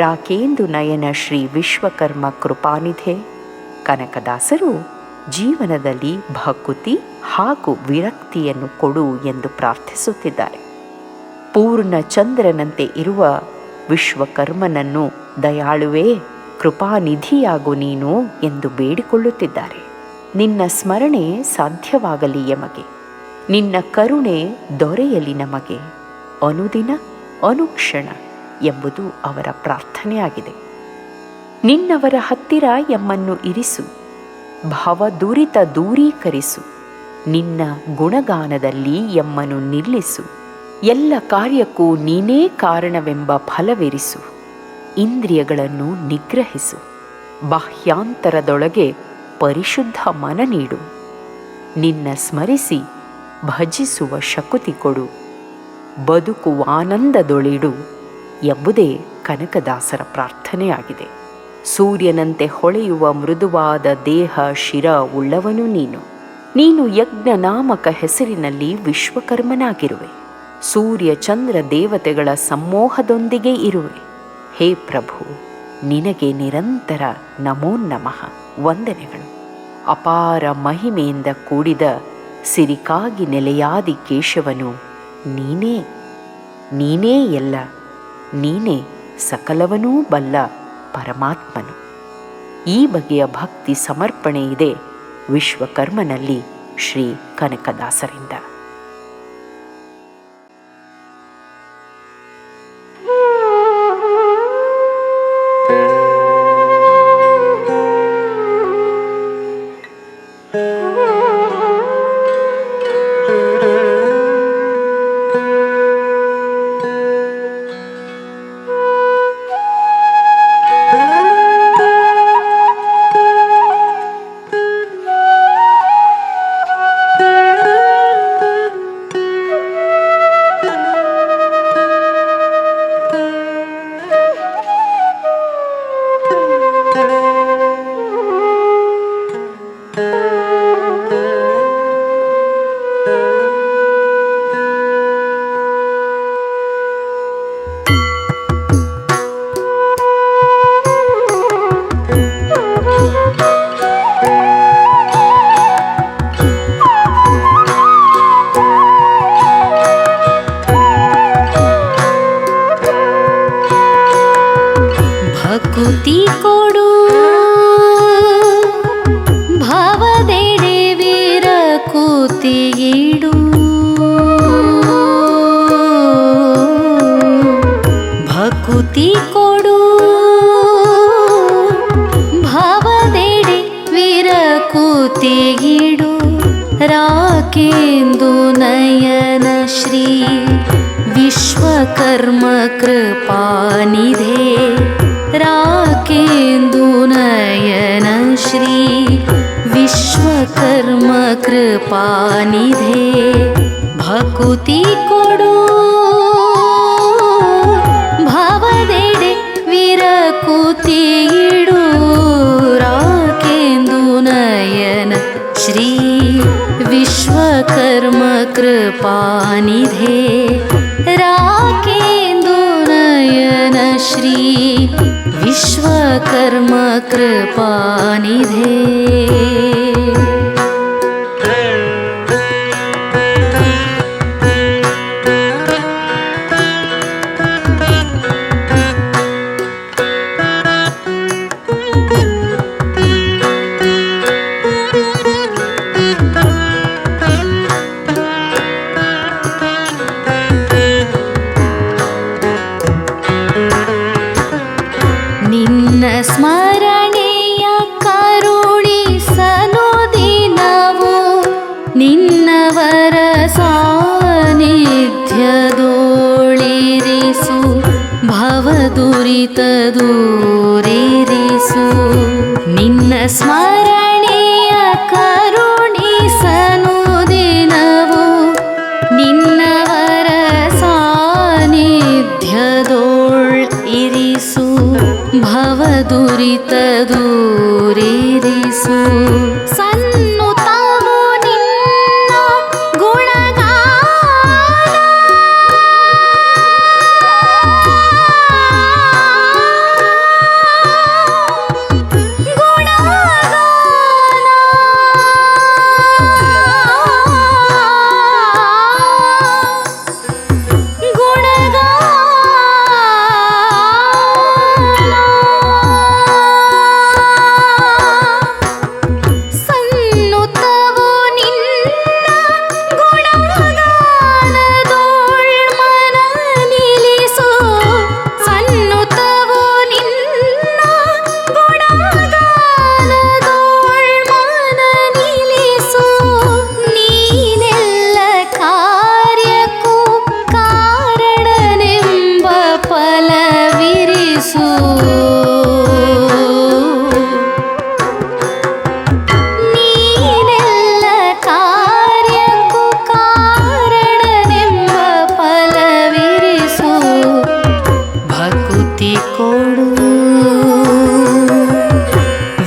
ರಾಕೇಂದು ನಯನ ಶ್ರೀ ವಿಶ್ವಕರ್ಮ ಕೃಪಾನಿಧೆ. ಕನಕದಾಸರು ಜೀವನದಲ್ಲಿ ಭಕುತಿ ಹಾಗೂ ವಿರಕ್ತಿಯನ್ನು ಕೊಡು ಎಂದು ಪ್ರಾರ್ಥಿಸುತ್ತಿದ್ದಾರೆ. ಪೂರ್ಣ ಚಂದ್ರನಂತೆ ಇರುವ ವಿಶ್ವಕರ್ಮನನ್ನು ದಯಾಳುವೇ ಕೃಪಾನಿಧಿಯಾಗು ನೀನು ಎಂದು ಬೇಡಿಕೊಳ್ಳುತ್ತಿದ್ದಾರೆ. ನಿನ್ನ ಸ್ಮರಣೆ ಸಾಧ್ಯವಾಗಲಿ ಎಮಗೆ, ನಿನ್ನ ಕರುಣೆ ದೊರೆಯಲಿ ನಮಗೆ ಅನುದಿನ ಅನುಕ್ಷಣ ಎಂಬುದು ಅವರ ಪ್ರಾರ್ಥನೆಯಾಗಿದೆ. ನಿನ್ನವರ ಹತ್ತಿರ ಎಮ್ಮನ್ನು ಇರಿಸು, ಭವದುರಿತ ದೂರೀಕರಿಸು, ನಿನ್ನ ಗುಣಗಾನದಲ್ಲಿ ಎಮ್ಮನು ನಿಲ್ಲಿಸು, ಎಲ್ಲ ಕಾರ್ಯಕ್ಕೂ ನೀನೇ ಕಾರಣವೆಂಬ ಫಲವಿರಿಸು, ಇಂದ್ರಿಯಗಳನ್ನು ನಿಗ್ರಹಿಸು, ಬಾಹ್ಯಾಂತರದೊಳಗೆ ಪರಿಶುದ್ಧ ಮನ ನೀಡು, ನಿನ್ನ ಸ್ಮರಿಸಿ ಭಜಿಸುವ ಶಕುತಿ ಕೊಡು, ಬದುಕುವಾನಂದದೊಳಿಡು ಎಂಬುದೇ ಕನಕದಾಸರ ಪ್ರಾರ್ಥನೆಯಾಗಿದೆ. ಸೂರ್ಯನಂತೆ ಹೊಳೆಯುವ ಮೃದುವಾದ ದೇಹ ಶಿರ ಉಳ್ಳವನು ನೀನು. ನೀನು ಯಜ್ಞ ನಾಮಕ ಹೆಸರಿನಲ್ಲಿ ವಿಶ್ವಕರ್ಮನಾಗಿರುವೆ. ಸೂರ್ಯ ಚಂದ್ರ ದೇವತೆಗಳ ಸಮ್ಮೋಹದೊಂದಿಗೆ ಇರುವೆ. ಹೇ ಪ್ರಭು, ನಿನಗೆ ನಿರಂತರ ನಮೋ ನಮಃ ವಂದನೆಗಳು. ಅಪಾರ ಮಹಿಮೆಯಿಂದ ಕೂಡಿದ ಸಿರಿಕಾಗಿ ನೆಲೆಯಾದಿ ಕೇಶವನು ನೀನೇ. ನೀನೇ ಎಲ್ಲ, ನೀನೇ ಸಕಲವನೂ ಬಲ್ಲ ಪರಮಾತ್ಮನು. ಈ ಬಗೆಯ ಭಕ್ತಿ ಸಮರ್ಪಣೆ ಇದೆ ವಿಶ್ವಕರ್ಮನಲ್ಲಿ ಶ್ರೀ ಕನಕದಾಸರಿಂದ. ಭಕುತಿ ಕೊಡು ಭಾವದೆಡೆ ವಿರಕುತಿಯಿಡು. ಭಕುತಿ ಕೊಡು ಭಾವದೆಡೆ ವಿರಕುತಿಯಿಡು. ರಾಕೇಂದು ನಯನ ಶ್ರೀ ವಿಶ್ವಕರ್ಮ ಕೃಪಾನಿಧೆ. ರಾಕೇಂದು ನಯನ ಶ್ರೀ ವಿಶ್ವಕರ್ಮ ಕೃಪಾನಿಧೆ. ಭಕುತಿ ಕೊಡು ಭಾವದೆಡೆ ವಿರಕುತಿಯಿಡು. ರಾಕೇಂದು ನಯನ ಶ್ರೀ ವಿಶ್ವಕರ್ಮ ಕೃಪಾನಿಧೆ. ರಾಕೇಂದು ನಯನ ಶ್ರೀ ವಿಶ್ವಕರ್ಮ ಕೃಪಾನಿಧೆ. ನಿನ್ನ ಸ್ಮರಣೆಯ ಕರುಣಿಸಲು ದಿನವು ನಿನ್ನವರ ಸಾನ್ನಿಧ್ಯದೋಳಿರಿಸು. ಭವದುರಿತ ದೂರಿರಿಸು. ನಿನ್ನ ಸ್ಮರಣೆಯ ಕರುಣಿಸಲು ದಿನವು ನಿನ್ನವರ ಸಾನ್ನಿಧ್ಯದೋಳಿರಿಸು. ಭವದುರಿತ ದೂರಿರಿಸು. ಸನ್ನುತವು ನಿನ್ನ ಗುಣಗಾನ.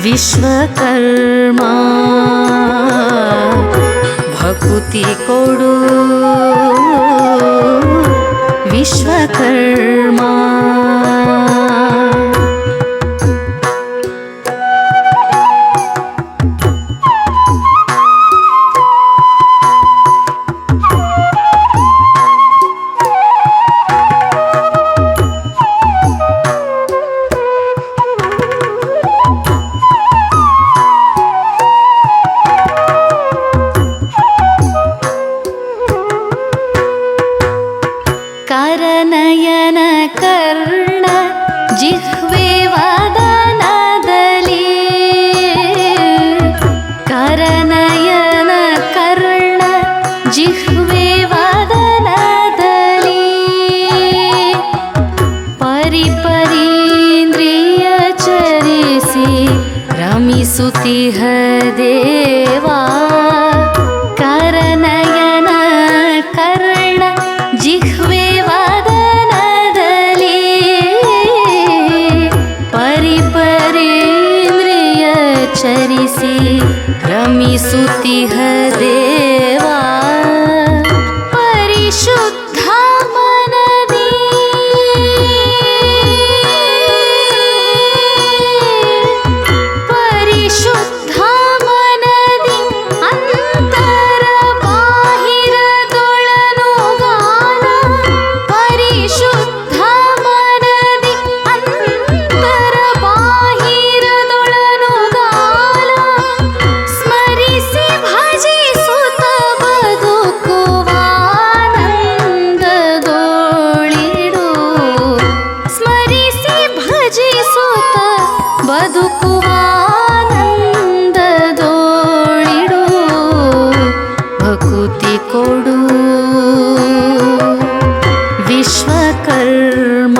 ವಿಶ್ವಕರ್ಮ ಭಕುತಿ ಕೊಡು ವಿಶ್ವಕರ್ಮ. ಕರನಯನ ಕರ್ಣ ಜಿಹ್ವೆ ವದನದಲ್ಲಿ ಕರನಯನ ಕರ್ಣ ಜಿಹ್ವೆ ವದನದಲ್ಲಿ ಪರಿಪರೀಂದ್ರಿಯ ಚರಿಸಿ ರಮಿಸುತ್ತಿಹ ದೇವಾ ಕರನಯನ ಕರ್ಣ ಜಿಹ್ವೆ ವದನದಲ್ಲಿ ಪರಿಪರೀಂದ್ರಿಯ ಚರಿಸಿ ರಮಿಸುತ್ತಿಹ ದೇವಾ ಪರಿಶುದ್ಧ ಮನದಿ ಪರಿಶುದ್ಧ ಮನದಿ ಅಂತರ ಬಾಹಿರದೊಳನು ಗಾನ ಪರಿಶುದ್ಧ ಮನದಿ ಅಂತರ ಬಾಹಿರದೊಳನು ಗಾನ ಸ್ಮರಿಸಿ ಭಜಿಸುತ್ತ ಬದುಕುವಾನಂದದೋಳಿಡು ಸ್ಮರಿಸಿ ಭಜಿಸುತ್ತ ಬದುಕುವಾನಂದದೋಳಿಡು ಭಕುತಿ ಕೊಡು ವಿಶ್ವಕರ್ಮ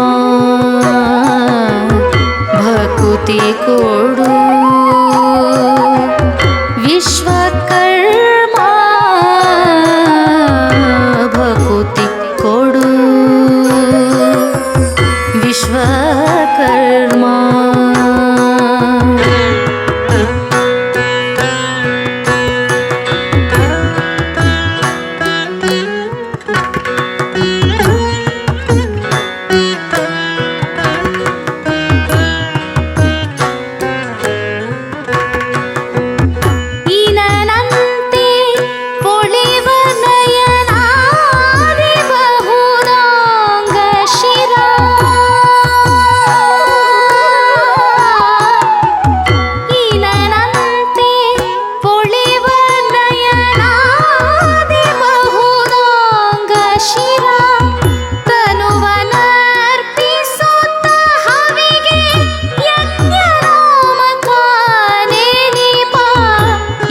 ಭಕುತಿ ಕೊಡು ವಿಶ್ವಕರ್ಮ ಭಕುತಿ ಕೊಡು ವಿಶ್ವಕರ್ಮ ಈನನಂತೆ ಪೊಳೆವ ನಯನಾದಿ ಬಹುರಾಂಗ ಶಿರ ಈನನಂತೆ ಪೊಳೆವ ನಯನಾದಿ ಬಹುರಾಂಗ ಶಿರ ತನುವನರ್ಪಿಸುತ್ತ ಹವಿಗೆ ಯಜ್ಞನಾಮಕಾನೇನಿಪ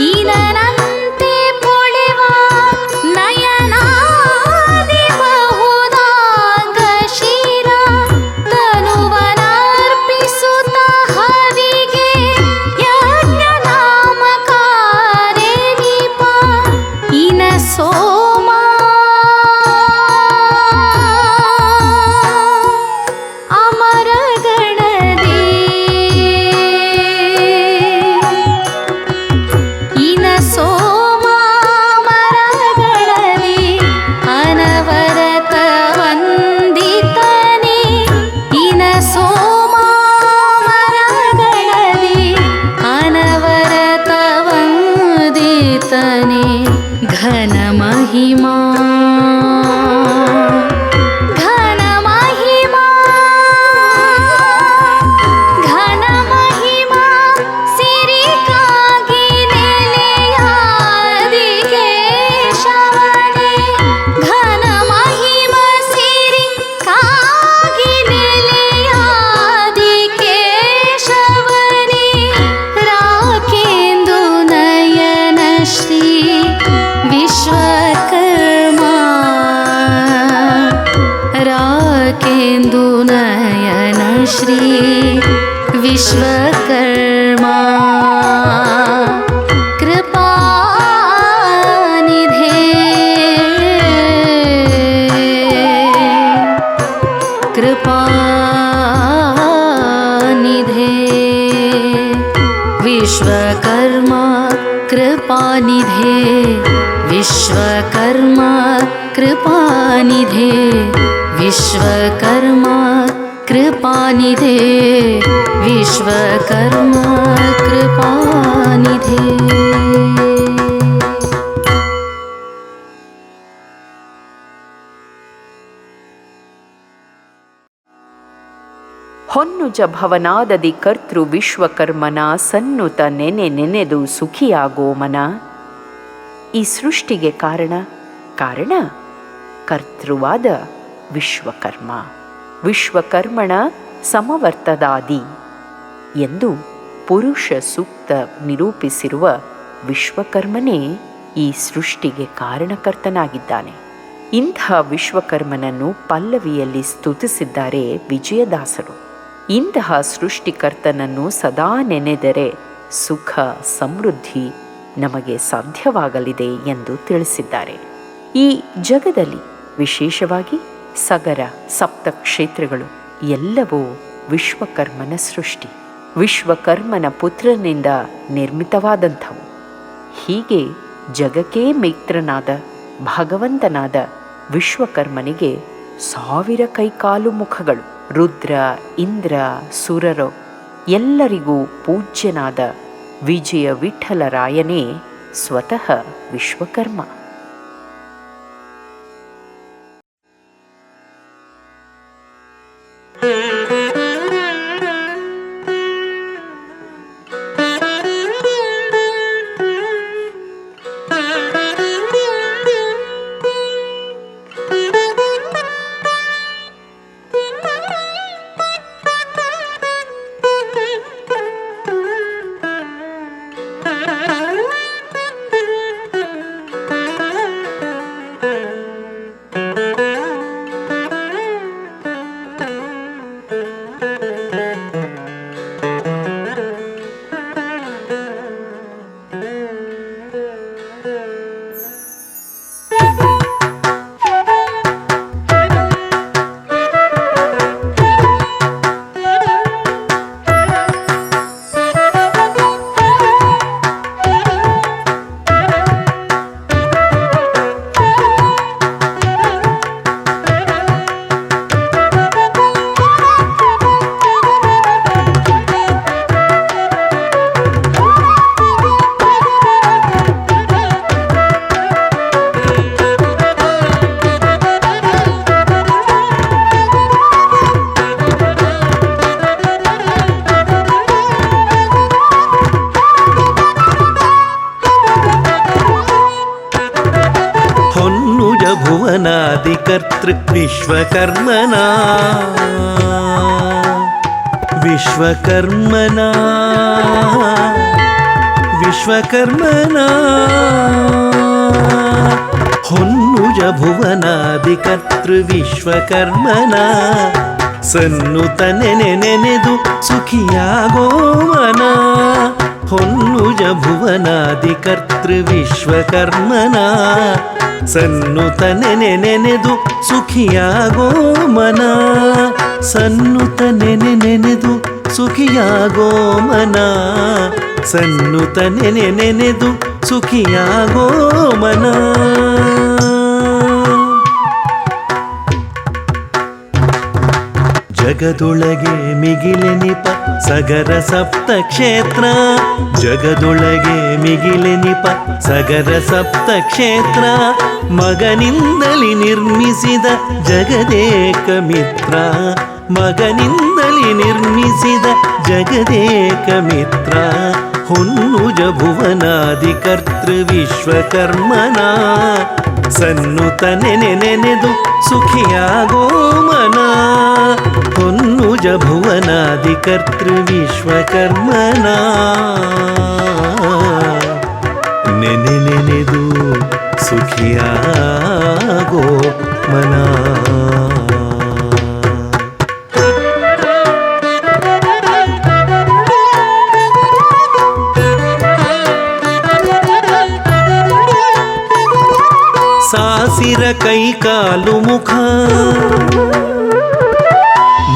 ಈನನಂತೆ ಪೊಳೆವ ನಯನಾದಿ ಬಹುದಾಂಗ ಶಿರ ತನುವನರ್ಪಿಸುತ್ತ ಹವಿಗೆ ಯಜ್ಞನಾಮಕಾನೇನಿಪ ಈನ ಸೋಮ ಅಮರ ಗಣದೇ ಈನ ಸೋಮ ಮರಗಳಲ್ಲಿ ಅನವರತ ವಂದಿತನೇ ಈನ ಸೋಮ ಮರಗಳಲ್ಲಿ ಅನವರತ ವಂದಿತನೇ ಘನ ಮಹಿಮಾ ಘನ ಮಹಿಮಾ ಘನ ಮಹಿಮಾ ಸಿರಿಕಾಗಿ ನೆಲೆಯಾದಿ ಕೇಶವನೇ ಘನ ಮಹಿಮಾ ಸಿರಿಕಾಗಿ ನೆಲೆಯಾದಿ ಕೇಶವನೇ ರಾಕೇಂದು ನಯನ ಶ್ರೀ ವಿಶ್ವಕರ್ಮ ರಾಕೇಂದು ನಯನ ಶ್ರೀ ವಿಶ್ವಕರ್ಮ ಕೃಪಾನಿಧೇ ಕೃಪಾನಿಧೇ ವಿಶ್ವಕರ್ಮ ಕೃಪಾನಿಧೇ ವಿಶ್ವಕರ್ಮ ಕೃಪಾನಿಧೇ ವಿಶ್ವಕರ್ಮ ಕೃಪಾನಿಧೇ ವಿಶ್ವಕರ್ಮ ಕೃಪಾನಿಧೇ ಹೊನ್ನುಜ ಭವನಾದದಿ ಕರ್ತೃ ವಿಶ್ವಕರ್ಮನ ಸನ್ನುತ ನೆನೆದು ಸುಖಿಯಾಗೋ ಮನ. ಈ ಸೃಷ್ಟಿಗೆ ಕಾರಣ ಕರ್ತೃವಾದ ವಿಶ್ವಕರ್ಮ. ವಿಶ್ವಕರ್ಮಣ ಸಮವರ್ತದಾದಿ ಎಂದು ಪುರುಷ ಸೂಕ್ತ ನಿರೂಪಿಸಿರುವ ವಿಶ್ವಕರ್ಮನೇ ಈ ಸೃಷ್ಟಿಗೆ ಕಾರಣಕರ್ತನಾಗಿದ್ದಾನೆ. ಇಂಥ ವಿಶ್ವಕರ್ಮನನ್ನು ಪಲ್ಲವಿಯಲ್ಲಿ ಸ್ತುತಿಸಿದ್ದಾರೆ ವಿಜಯದಾಸರು. ಇಂತಹ ಸೃಷ್ಟಿಕರ್ತನನ್ನು ಸದಾ ನೆನೆದರೆ ಸುಖ ಸಮೃದ್ಧಿ ನಮಗೆ ಸಾಧ್ಯವಾಗಲಿದೆ ಎಂದು ತಿಳಿಸಿದ್ದಾರೆ. ಈ ಜಗದಲ್ಲಿ ವಿಶೇಷವಾಗಿ ಸಗರ ಸಪ್ತ ಕ್ಷೇತ್ರಗಳು ಎಲ್ಲವೂ ವಿಶ್ವಕರ್ಮನ ಸೃಷ್ಟಿ, ವಿಶ್ವಕರ್ಮನ ಪುತ್ರನಿಂದ ನಿರ್ಮಿತವಾದಂಥವು. ಹೀಗೆ ಜಗಕ್ಕೇ ಮಿತ್ರನಾದ ಭಗವಂತನಾದ ವಿಶ್ವಕರ್ಮನಿಗೆ 1000 ಕೈಕಾಲು ಮುಖಗಳು. ರುದ್ರ ಇಂದ್ರ ಸುರರು ಎಲ್ಲರಿಗೂ ಪೂಜ್ಯನಾದ ವಿಜಯ ವಿಠ್ಠಲರಾಯನೇ ಸ್ವತಃ ವಿಶ್ವಕರ್ಮ. भुवनादिकर्तृ विश्वकर्मना विश्वकर्मना विश्वकर्मना ಹೊನ್ನುಜ ಭುವನಾದಿಕರ್ತೃ ವಿಶ್ವಕರ್ಮನ ಸನ್ನುತ ನೆನೆದು ಸುಖಿಯಾಗೋ ಮನ. ಹೊನ್ನುಜ ಭುವನಾದಿಕರ್ತೃ ವಿಶ್ವಕರ್ಮನ ಸನ್ನುತ ನೆನೆದು ಸುಖಿಯಾಗೋ ಮನ. ಸನ್ನುತ ನೆನೆದು ಸುಖಿಯಾಗೋ ಮನ. ಸನ್ನುತ ನೆನೆದು ಸುಖಿಯಾಗೋ ಮನ. ಜಗದೊಳಗೆ ಮಿಗಿಲೆನಿಪ ಸಗರ ಸಪ್ತ ಕ್ಷೇತ್ರ. ಜಗದೊಳಗೆ ಮಿಗಿಲೆನಿಪ ಸಗರ ಸಪ್ತ ಕ್ಷೇತ್ರ. ಮಗನಿಂದಲಿ ನಿರ್ಮಿಸಿದ ಜಗದೇಕ ಮಿತ್ರ. ಮಗನಿಂದಲಿ ನಿರ್ಮಿಸಿದ ಜಗದೇಕ ಮಿತ್ರ. ಹೊನ್ನುಜ ಭುವನಾದಿಕರ್ತೃ ವಿಶ್ವಕರ್ಮನ ಸನ್ನುತ ನೆನೆದು ಸುಖಿಯಾಗೋ ಮನ. ಹೊನ್ನುಜ ಭುವನಾದಿಕರ್ತೃ ವಿಶ್ವಕರ್ಮನ ನೆನೆದು ಸುಖಿಯಾಗೋ ಮನ. ಸಾಸಿರ ಕೈಕಾಲು ಮುಖ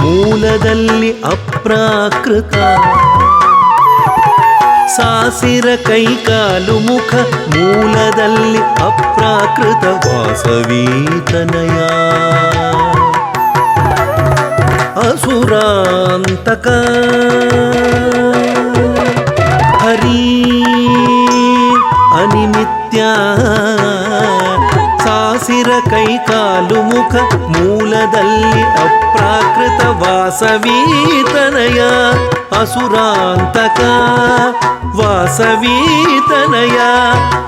ಮೂಲದಲ್ಲಿ ಅಪ್ರಾಕೃತ. ಸಾಸಿರ ಕೈಕಾಲು ಮುಖ ಮೂಲದಲ್ಲಿ ಅಪ್ರಾಕೃತ. ವಾಸವೀತನಯ ಅಸುರಾಂತಕ ಹರಿ ಅನಿಮಿತ್ಯ. ಸಾಸಿರ ಕೈಕಾಲು ಮುಖ ಮೂಲದಲ್ಲಿ ಅಪ್ರಾಕೃತ. ವಾಸವೀತನಯ ಅಸುರಾಂತಕ ವಾಸವೀತನಯ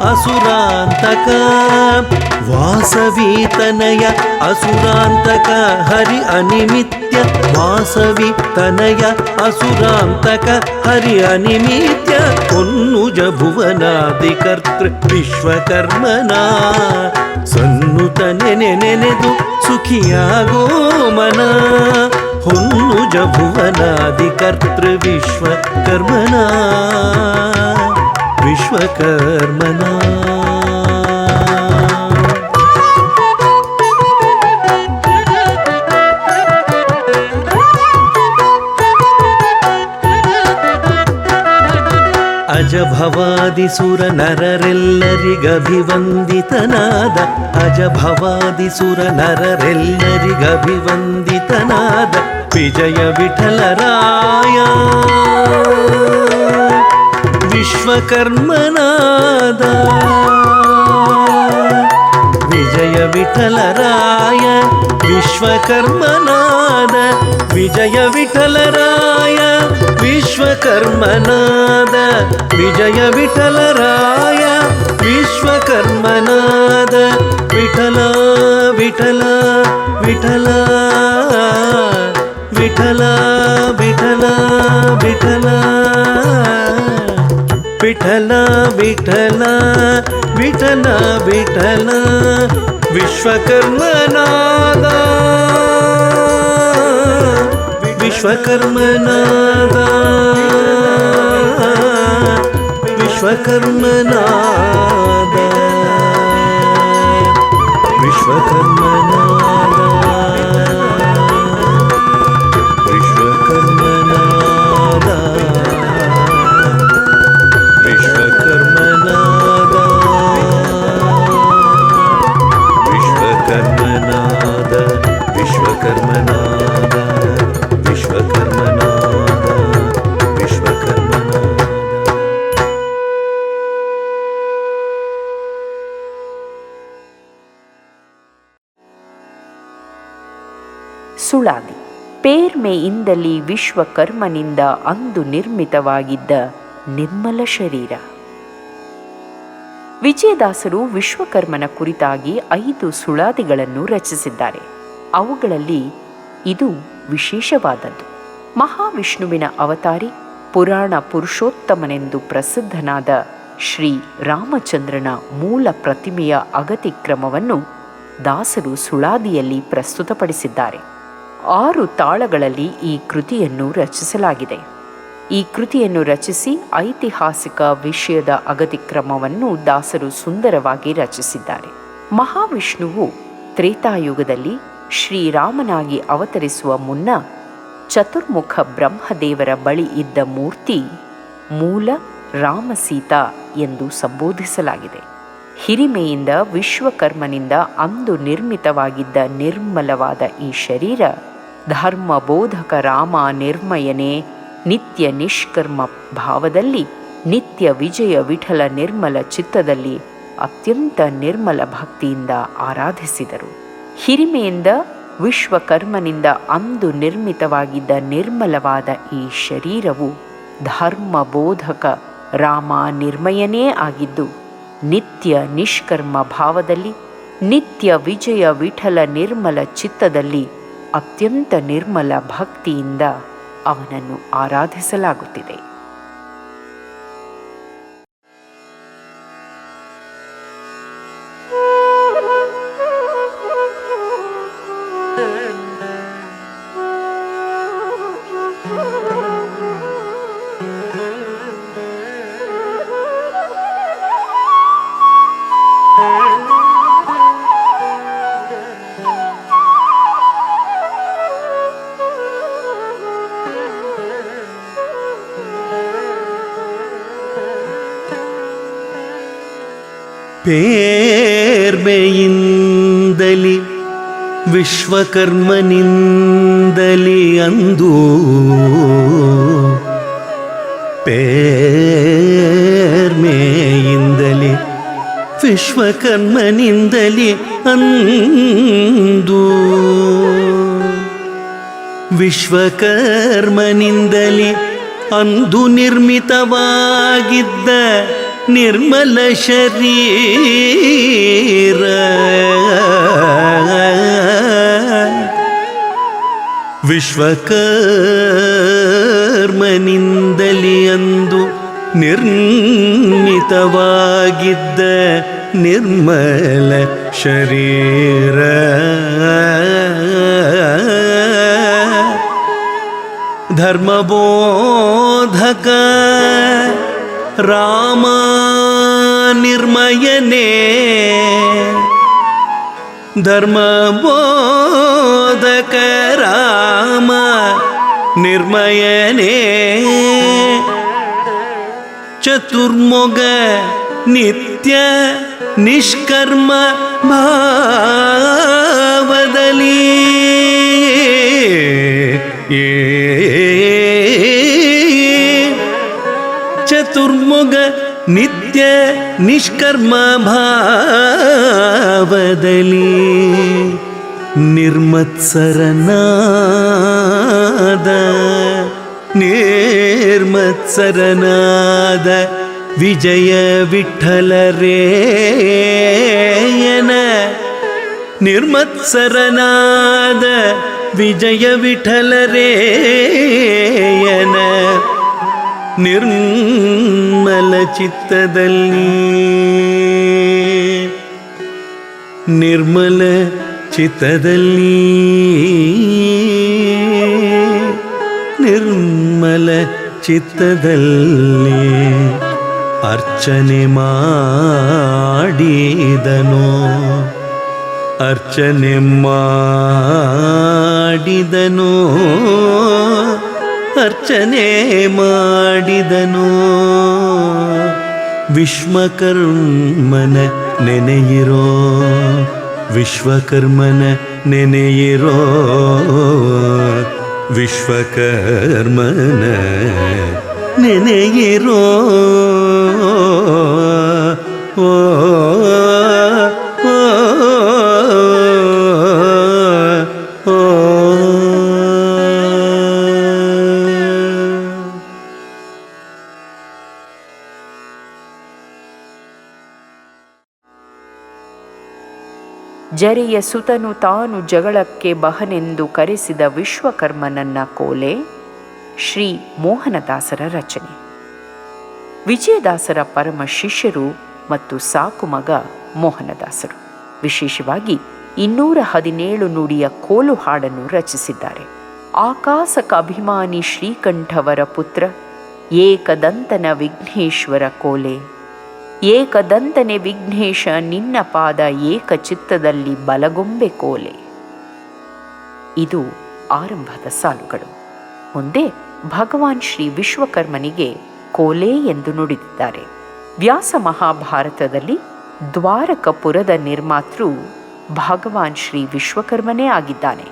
ಅಸುರಾಂತಕ ವಾಸವೀತನಯ ಅಸುರಾಂತಕ ಹರಿ ಅನಿಮಿತ್ಯ ವಾಸವಿತನಯ ಅಸುರಾಂತಕ ಹರಿ ಅನಿಮಿತ್ಯ ಪೊನ್ನುಜ ಭುವನಾದಿ ಕರ್ತೃ ವಿಶ್ವಕರ್ಮನ ಸನ್ನುತ ನೆನೆದು ಸುಖಿಯಾಗೋ ಮನ ಹೊನ್ನುಜ ಭುವನಾದಿ ಕರ್ತೃ ವಿಶ್ವಕರ್ಮನ ವಿಶ್ವಕರ್ಮನ ಅಜಭವಾದಿಸುರ ನರರೆಲ್ಲರಿಗಭಿವಂದಿತನಾದ ಅಜಭವಾದಿಸುರ ನರರೆಲ್ಲರಿಗಭಿವಂದಿತನಾದ ವಿಜಯ ವಿಠಲರಾಯ ವಿಶ್ವಕರ್ಮನಾದ ವಿಜಯ ವಿಠಲರಾಯ ವಿಶ್ವಕರ್ಮನಾದ ವಿಜಯ ವಿಠಲರಾಯ ವಿಶ್ವಕರ್ಮನಾದ ವಿಜಯ ವಿಠಲರಾಯ ವಿಶ್ವಕರ್ಮನಾದ ವಿಠಲ ವಿಠಲ ವಿಠಲ ವಿಠಲ ವಿಠಲ ವಿಠಲ ವಿಠಲ ವಿಠಲ ವಿಠಲ ವಿಠಲ ವಿಶ್ವಕರ್ಮನಾದ ವಿಶ್ವಕರ್ಮನಾದ ವಿಶ್ವಕರ್ಮನಾದ ವಿಶ್ವಕರ್ಮನಾದ ವಿಶ್ವಕರ್ಮನಾದ ವಿಶ್ವಕರ್ಮನಾದ ವಿಶ್ವಕರ್ಮನಾದ ವಿಶ್ವಕರ್ಮನಾದ ವಿಶ್ವಕರ್ಮನಾದ ವಿಶ್ವಕರ್ಮನಾದ. ಸುಳಾದಿ ಪೇರ್ಮೆಯಿಂದಲಿ ವಿಶ್ವಕರ್ಮನಿಂದ ಅಂದು ನಿರ್ಮಿತವಾಗಿದ್ದ ನಿರ್ಮಲ ಶರೀರ. ವಿಜಯದಾಸರು ವಿಶ್ವಕರ್ಮನ ಕುರಿತಾಗಿ 5 ಸುಳಾದಿಗಳನ್ನು ರಚಿಸಿದ್ದಾರೆ. ಅವುಗಳಲ್ಲಿ ಇದು ವಿಶೇಷವಾದದ್ದು. ಮಹಾವಿಷ್ಣುವಿನ ಅವತಾರಿ ಪುರಾಣ ಪುರುಷೋತ್ತಮನೆಂದು ಪ್ರಸಿದ್ಧನಾದ ಶ್ರೀ ರಾಮಚಂದ್ರನ ಮೂಲ ಪ್ರತಿಮೆಯ ಅಗತಿಕ್ರಮವನ್ನು ದಾಸರು ಸುಳಾದಿಯಲ್ಲಿ ಪ್ರಸ್ತುತಪಡಿಸಿದ್ದಾರೆ. 6 ತಾಳಗಳಲ್ಲಿ ಈ ಕೃತಿಯನ್ನು ರಚಿಸಲಾಗಿದೆ. ಈ ಕೃತಿಯನ್ನು ರಚಿಸಿ ಐತಿಹಾಸಿಕ ವಿಷಯದ ಅಗತಿಕ್ರಮವನ್ನು ದಾಸರು ಸುಂದರವಾಗಿ ರಚಿಸಿದ್ದಾರೆ. ಮಹಾವಿಷ್ಣುವು ತ್ರೇತಾಯುಗದಲ್ಲಿ ಶ್ರೀರಾಮನಾಗಿ ಅವತರಿಸುವ ಮುನ್ನ ಚತುರ್ಮುಖ ಬ್ರಹ್ಮದೇವರ ಬಳಿ ಇದ್ದ ಮೂರ್ತಿ ಮೂಲ ರಾಮಸೀತಾ ಎಂದು ಸಂಬೋಧಿಸಲಾಗಿದೆ. ಹಿರಿಮೆಯಿಂದ ವಿಶ್ವಕರ್ಮನಿಂದ ಅಂದು ನಿರ್ಮಿತವಾಗಿದ್ದ ನಿರ್ಮಲವಾದ ಈ ಶರೀರ ಧರ್ಮಬೋಧಕ ರಾಮ ನಿರ್ಮಯನೇ ನಿತ್ಯ ನಿಷ್ಕರ್ಮ ಭಾವದಲ್ಲಿ ನಿತ್ಯ ವಿಜಯ ವಿಠಲ ನಿರ್ಮಲ ಚಿತ್ತದಲ್ಲಿ ಅತ್ಯಂತ ನಿರ್ಮಲ ಭಕ್ತಿಯಿಂದ ಆರಾಧಿಸಿದರು. ಹಿರಿಮೆಯಿಂದ ವಿಶ್ವಕರ್ಮನಿಂದ ಅಂದು ನಿರ್ಮಿತವಾಗಿದ್ದ ನಿರ್ಮಲವಾದ ಈ ಶರೀರವು ಧರ್ಮಬೋಧಕ ರಾಮ ನಿರ್ಮಯನೇ ಆಗಿದ್ದು ನಿತ್ಯ ನಿಷ್ಕರ್ಮ ಭಾವದಲ್ಲಿ ನಿತ್ಯ ವಿಜಯ ವಿಠಲ ನಿರ್ಮಲ ಚಿತ್ತದಲ್ಲಿ ಅತ್ಯಂತ ನಿರ್ಮಲ ಭಕ್ತಿಯಿಂದ ಅವನನ್ನು ಆರಾಧಿಸಲಾಗುತ್ತಿದೆ. ಪೇರ್ಮೆಯಿಂದಲಿ ವಿಶ್ವಕರ್ಮನಿಂದಲಿ ಅಂದು ಪೇರ್ಮೆಯಿಂದಲಿ ವಿಶ್ವಕರ್ಮನಿಂದಲಿ ಅಂದು ವಿಶ್ವಕರ್ಮನಿಂದಲಿ ಅಂದು ನಿರ್ಮಿತವಾಗಿದ್ದ ನಿರ್ಮಲ ಶರೀರ ವಿಶ್ವಕರ್ಮನಿಂದಲಿ ಅಂದು ನಿರ್ಮಿತವಾಗಿದ್ದ ನಿರ್ಮಲ ಶರೀರ ಧರ್ಮಬೋಧಕ ರಾಮ ನಿರ್ಮಯನೇ ಧರ್ಮಬೋಧಕ ರಾಮ ನಿರ್ಮಯನೇ ಚತುರ್ಮುಗ ನಿತ್ಯ ನಿಷ್ಕರ್ಮ ಭಾವದಲ್ಲಿ ಚತುರ್ಮುಗ ನಿತ್ಯ ನಿಷ್ಕರ್ಮ ಭಾವದಲ್ಲಿ ನಿರ್ಮತ್ಸರನಾದ ವಿಜಯ ವಿಠ್ಠಲರೇಯನ ನಿರ್ಮತ್ಸರನಾದ ವಿಜಯ ವಿಠ್ಠಲರೇಯನ ನಿರ್ಮಲ ಚಿತ್ತದಲ್ಲಿ ನಿರ್ಮಲ ಚಿತ್ತದಲ್ಲಿ ನಿರ್ಮಲ ಚಿತ್ತದಲ್ಲಿ ಅರ್ಚನೆ ಮಾಡಿದನೋ ಅರ್ಚನೆ ಮಾಡಿದನೋ ಅರ್ಚನೆ ಮಾಡಿದನೋ ವಿಶ್ವಕರ್ಮನ ನೆನೆಯಿರೋ ವಿಶ್ವಕರ್ಮನ ನೆನೆಯಿರೋ ವಿಶ್ವಕರ್ಮನ ನೆನೆಯಿರೋ ಓ ಜರೆಯ ಸುತನು ತಾನು ಜಗಳಕ್ಕೆ ಬಹನೆಂದು ಕರೆಸಿದ ವಿಶ್ವಕರ್ಮನನ್ನ ಕೋಲೆ ಶ್ರೀ ಮೋಹನದಾಸರ ರಚನೆ. ವಿಜಯದಾಸರ ಪರಮ ಶಿಷ್ಯರು ಮತ್ತು ಸಾಕು ಮಗ ಮೋಹನದಾಸರು ವಿಶೇಷವಾಗಿ 217 ನುಡಿಯ ಕೋಲು ಹಾಡನ್ನು ರಚಿಸಿದ್ದಾರೆ. ಆಕಾಸಕ ಅಭಿಮಾನಿ ಶ್ರೀಕಂಠವರ ಪುತ್ರ ಏಕದಂತನ ವಿಘ್ನೇಶ್ವರ ಕೋಲೆ, ಏಕದಂತನೆ ವಿಘ್ನೇಶ ನಿನ್ನ ಪಾದ ಏಕಚಿತ್ತದಲ್ಲಿ ಬಲಗೊಂಬೆ ಕೋಲೆ. ಇದು ಆರಂಭದ ಸಾಲುಗಳು. ಮುಂದೆ ಭಗವಾನ್ ಶ್ರೀ ವಿಶ್ವಕರ್ಮನಿಗೆ ಕೋಲೆ ಎಂದು ನುಡಿದಿದ್ದಾರೆ. ವ್ಯಾಸ ಮಹಾಭಾರತದಲ್ಲಿ ದ್ವಾರಕಪುರದ ನಿರ್ಮಾತೃ ಭಗವಾನ್ ಶ್ರೀ ವಿಶ್ವಕರ್ಮನೇ ಆಗಿದ್ದಾನೆ.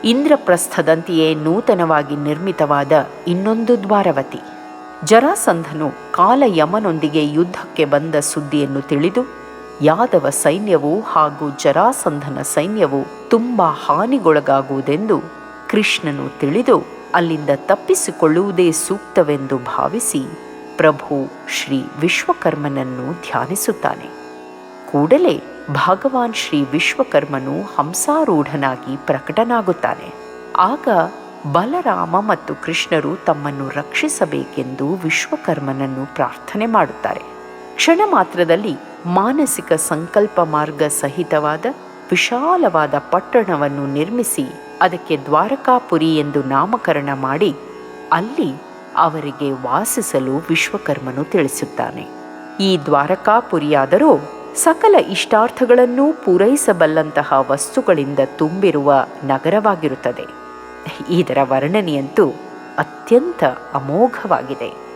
ಇಂದ್ರಪ್ರಸ್ಥದಂತೆಯೇ ನೂತನವಾಗಿ ನಿರ್ಮಿತವಾದ ಇನ್ನೊಂದು ದ್ವಾರವತಿ. ಜರಾಸಂಧನು ಕಾಲಯಮನೊಂದಿಗೆ ಯುದ್ಧಕ್ಕೆ ಬಂದ ಸುದ್ದಿಯನ್ನು ತಿಳಿದು ಯಾದವ ಸೈನ್ಯವು ಹಾಗೂ ಜರಾಸಂಧನ ಸೈನ್ಯವು ತುಂಬ ಹಾನಿಗೊಳಗಾಗುವುದೆಂದು ಕೃಷ್ಣನು ತಿಳಿದು ಅಲ್ಲಿಂದ ತಪ್ಪಿಸಿಕೊಳ್ಳುವುದೇ ಸೂಕ್ತವೆಂದು ಭಾವಿಸಿ ಪ್ರಭು ಶ್ರೀ ವಿಶ್ವಕರ್ಮನನ್ನು ಧ್ಯಾನಿಸುತ್ತಾನೆ. ಕೂಡಲೇ ಭಗವಾನ್ ಶ್ರೀ ವಿಶ್ವಕರ್ಮನು ಹಂಸಾರೂಢನಾಗಿ ಪ್ರಕಟನಾಗುತ್ತಾನೆ. ಆಗ ಬಲರಾಮ ಮತ್ತು ಕೃಷ್ಣರು ತಮ್ಮನ್ನು ರಕ್ಷಿಸಬೇಕೆಂದು ವಿಶ್ವಕರ್ಮನನ್ನು ಪ್ರಾರ್ಥನೆ ಮಾಡುತ್ತಾರೆ. ಕ್ಷಣ ಮಾತ್ರದಲ್ಲಿ ಮಾನಸಿಕ ಸಂಕಲ್ಪ ಮಾರ್ಗ ಸಹಿತವಾದ ವಿಶಾಲವಾದ ಪಟ್ಟಣವನ್ನು ನಿರ್ಮಿಸಿ ಅದಕ್ಕೆ ದ್ವಾರಕಾಪುರಿ ಎಂದು ನಾಮಕರಣ ಮಾಡಿ ಅಲ್ಲಿ ಅವರಿಗೆ ವಾಸಿಸಲು ವಿಶ್ವಕರ್ಮನು ತಿಳಿಸುತ್ತಾನೆ. ಈ ದ್ವಾರಕಾಪುರಿಯಾದರೂ ಸಕಲ ಇಷ್ಟಾರ್ಥಗಳನ್ನೂ ಪೂರೈಸಬಲ್ಲಂತಹ ವಸ್ತುಗಳಿಂದ ತುಂಬಿರುವ ನಗರವಾಗಿರುತ್ತದೆ. ಇದರ ವರ್ಣನೆಯಂತೂ ಅತ್ಯಂತ ಅಮೋಘವಾಗಿದೆ.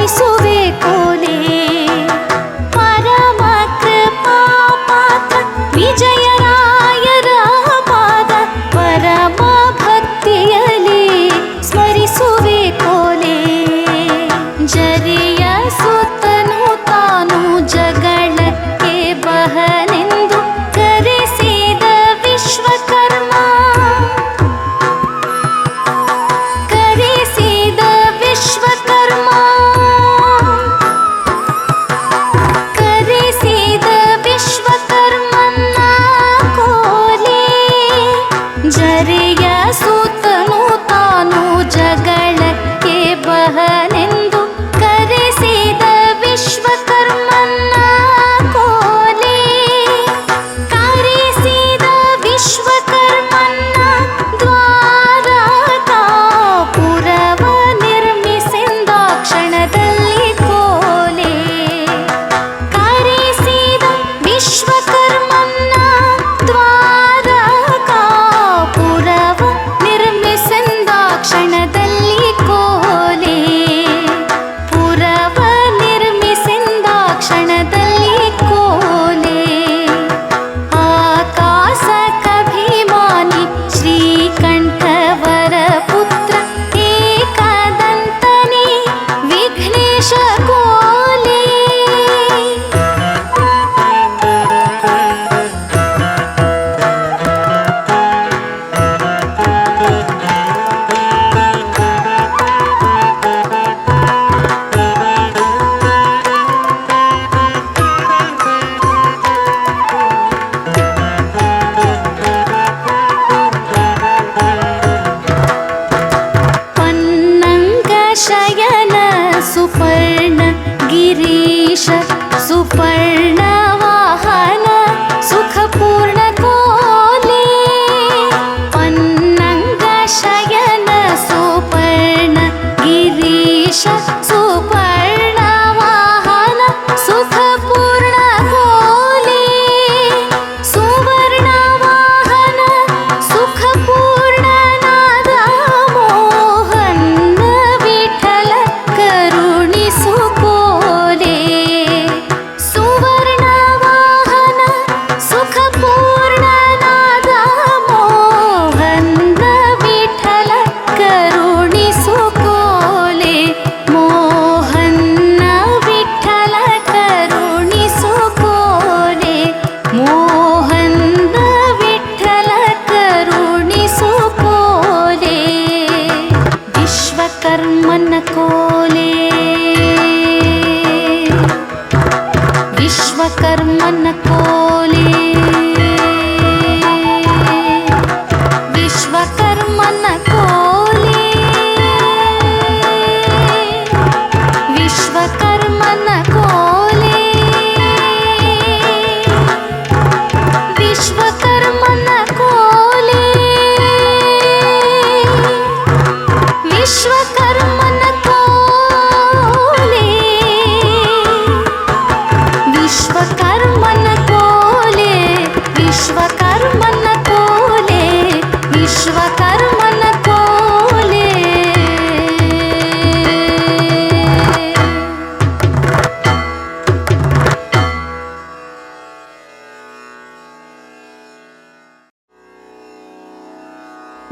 ಸ್ಮರಿಸುವೆ ಕೋಲೆ ಪರಮ ಕೃಪಾ ಪಾತ್ರ ವಿಜಯರಾಯರ ಪಾದ ಪರಮ ಭಕ್ತಿಯಲಿ ಸ್ಮರಿಸುವೆ ಕೋಲೆ ಜರಿಯ ಸುತ್ತನು ತಾನು ಜಗಳಕ್ಕೆ ಬಹನೆಂದು ಕರೆಸಿದ ವಿಶ್ವಕರ್ಮ ಕರೆಸಿದ ವಿಶ್ವಕರ್ಮ ಕರೆಸಿದ ವಿಶ್ವಕರ್ಮನ ಕೋಲೆ ಜರಿಯ ಸುತ್ತನು ತಾನು ಜಗಳಕ್ಕೆ ಬಹನೆಂದು ಕರೆಸಿದ ವಿಶ್ವಕರ್ಮನ ಕೋಲೆ ಕರೆಸಿದ ವಿಶ್ವಕರ್ಮನ ದ್ವಾರಕಾಪುರವ ನಿರ್ಮಿಸಿದ ಕ್ಷಣದಲ್ಲಿ ಕೋಲೆ ಕರೆಸಿದ ವಿಶ್ವಕರ್ಮನ ದ್ವಾರಕಾಪುರವ ನಿರ್ಮಿಸಿದ ಕ್ಷಣದಲ್ಲಿ ಕೋಲೆ ಪುರವ ನಿರ್ಮಿಸಿದ ಕ್ಷಣದಲ್ಲಿ ಕೋಲೆ ಆಕಾಶಕಭಿಮಾನಿ ಶ್ರೀಕಂಠವರ ಪುತ್ರ ಏಕದಂತನೇ ವಿಘ್ನೇಶ ಕೋಲೆ ಪನ್ನಂಗ ಶಯನ ಸುಪರ್ಣ ಗಿರೀಶ ಸುಪರ್ಣ ವಾಹನ ಸುಖಪೂರ್ಣ ಕೋಲೆ ಪನ್ನಂಗ ಶಯನ ಸುಪರ್ಣ ಗಿರೀಶ ಸುಪರ್ಣ ವಾಹನ ಸುಖಪೂರ್ಣ ಕೋಲೆ ಸುವರ್ಣ ವಾಹನ ಸುಖಪೂರ್ಣನಾದ ಮೋಹನ ವಿಠಲ ಕರುಣಿಸು ಕೋಲೆ ಸುವರ್ಣ ವಾಹನ ಸುಖಪೂರ್ಣನಾದ ಮೋಹನ ವಿಠಲ ಕರುಣಿಸು ಕೋಲೆ ಮೋಹನ ವಿಠಲ ಕರುಣಿಸು ಕೋಲೆ ಮೋಹನ ವಿಠಲ ಕರುಣಿಸು ಕೋಲೆ ವಿಶ್ವಕರ್ಮನ ಕೋಲೆ ವಿಶ್ವಕರ್ಮನ ಕೋಲೆ ವಿಶ್ವಕರ್ಮನ ಕೋಲೆ ವಿಶ್ವಕರ್ಮನ ಕೋಲೆ ವಿಶ್ವಕರ್ಮನ ಕೋಲೆ ವಿಶ್ವಕರ್ಮನ ಕೋಲೆ ವಿಶ್ವಕರ್ಮನ ಕೋಲೆ ವಿಶ್ವಕರ್ಮನ ಕೋಲೆ ವಿಶ್ವಕರ್ಮನ ಕೋಲೆ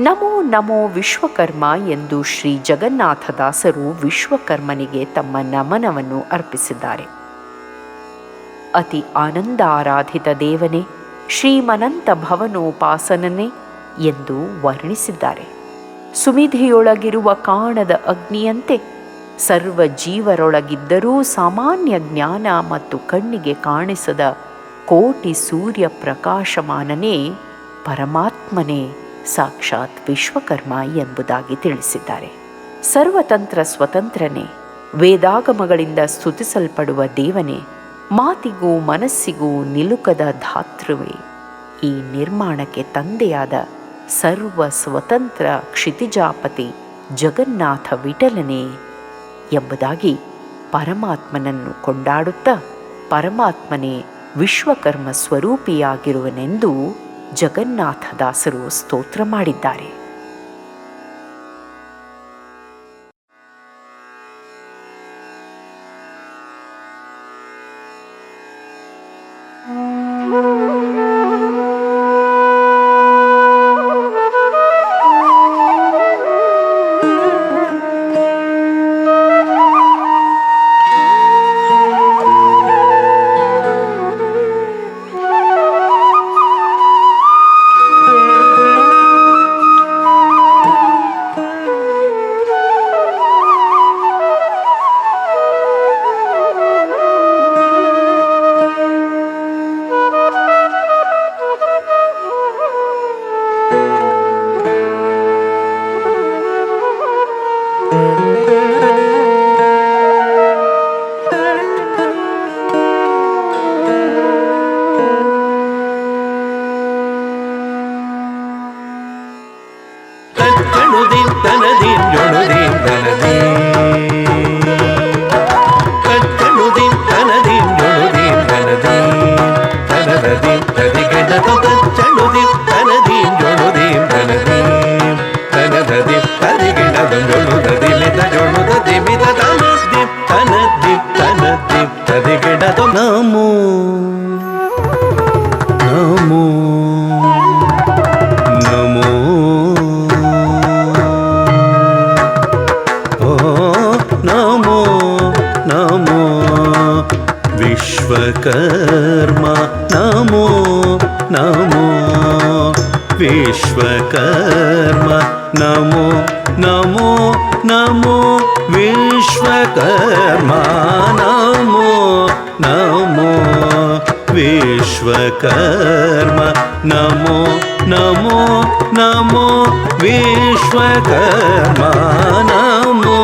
ನಮೋ ನಮೋ ವಿಶ್ವಕರ್ಮ ಎಂದು ಶ್ರೀ ಜಗನ್ನಾಥದಾಸರು ವಿಶ್ವಕರ್ಮನಿಗೆ ತಮ್ಮ ನಮನವನ್ನು ಅರ್ಪಿಸಿದ್ದಾರೆ. ಅತಿ ಆನಂದಾರಾಧಿತ ದೇವನೇ, ಶ್ರೀಮನಂತ ಭವನೋಪಾಸನನೇ ಎಂದು ವರ್ಣಿಸಿದ್ದಾರೆ. ಸುಮಿಧೆಯೊಳಗಿರುವ ಕಾಣದ ಅಗ್ನಿಯಂತೆ ಸರ್ವ ಜೀವರೊಳಗಿದ್ದರೂ ಸಾಮಾನ್ಯ ಜ್ಞಾನ ಮತ್ತು ಕಣ್ಣಿಗೆ ಕಾಣಿಸದ ಕೋಟಿ ಸೂರ್ಯ ಪ್ರಕಾಶಮಾನನೇ ಪರಮಾತ್ಮನೇ ಸಾಕ್ಷಾತ್ ವಿಶ್ವಕರ್ಮ ಎಂಬುದಾಗಿ ತಿಳಿಸಿದ್ದಾರೆ. ಸರ್ವತಂತ್ರ ಸ್ವತಂತ್ರನೇ, ವೇದಾಗಮಗಳಿಂದ ಸ್ತುತಿಸಲ್ಪಡುವ ದೇವನೇ, ಮಾತಿಗೂ ಮನಸ್ಸಿಗೂ ನಿಲುಕದ ಧಾತೃವೇ, ಈ ನಿರ್ಮಾಣಕ್ಕೆ ತಂದೆಯಾದ ಸರ್ವ ಸ್ವತಂತ್ರ ಕ್ಷಿತಿಜಾಪತಿ ಜಗನ್ನಾಥ ವಿಠಲನೇ ಎಂಬುದಾಗಿ ಪರಮಾತ್ಮನನ್ನು ಕೊಂಡಾಡುತ್ತಾ ಪರಮಾತ್ಮನೇ ವಿಶ್ವಕರ್ಮ ಸ್ವರೂಪಿಯಾಗಿರುವನೆಂದು ಜಗನ್ನಾಥದಾಸರು ಸ್ತೋತ್ರ ಮಾಡಿದ್ದಾರೆ. ನಮೋ ನಮೋ ನಮೋ ಓ ನಮೋ ನಮೋ ವಿಶ್ವಕರ್ಮ ನಮೋ ನಮೋ ವಿಶ್ವಕರ್ಮ ನಮೋ ನಮೋ ನಮೋ ವಿಶ್ವಕರ್ಮ ನಮೋ ನಮೋ ವಿಶ್ವಕರ್ಮ ನಮೋ ನಮೋ ನಮೋ ವಿಶ್ವಕರ್ಮ ನಮೋ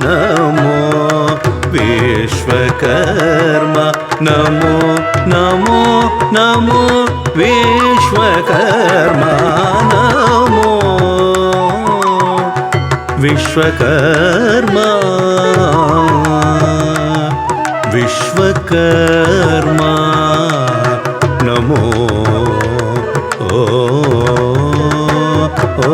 ನಮೋ ವಿಶ್ವಕರ್ಮ ನಮೋ ನಮೋ ನಮೋ ವಿಶ್ವಕರ್ಮ ನಮೋ ವಿಶ್ವಕರ್ಮ ವಿಶ್ವಕರ್ಮ ನಮೋ ಓ ಓ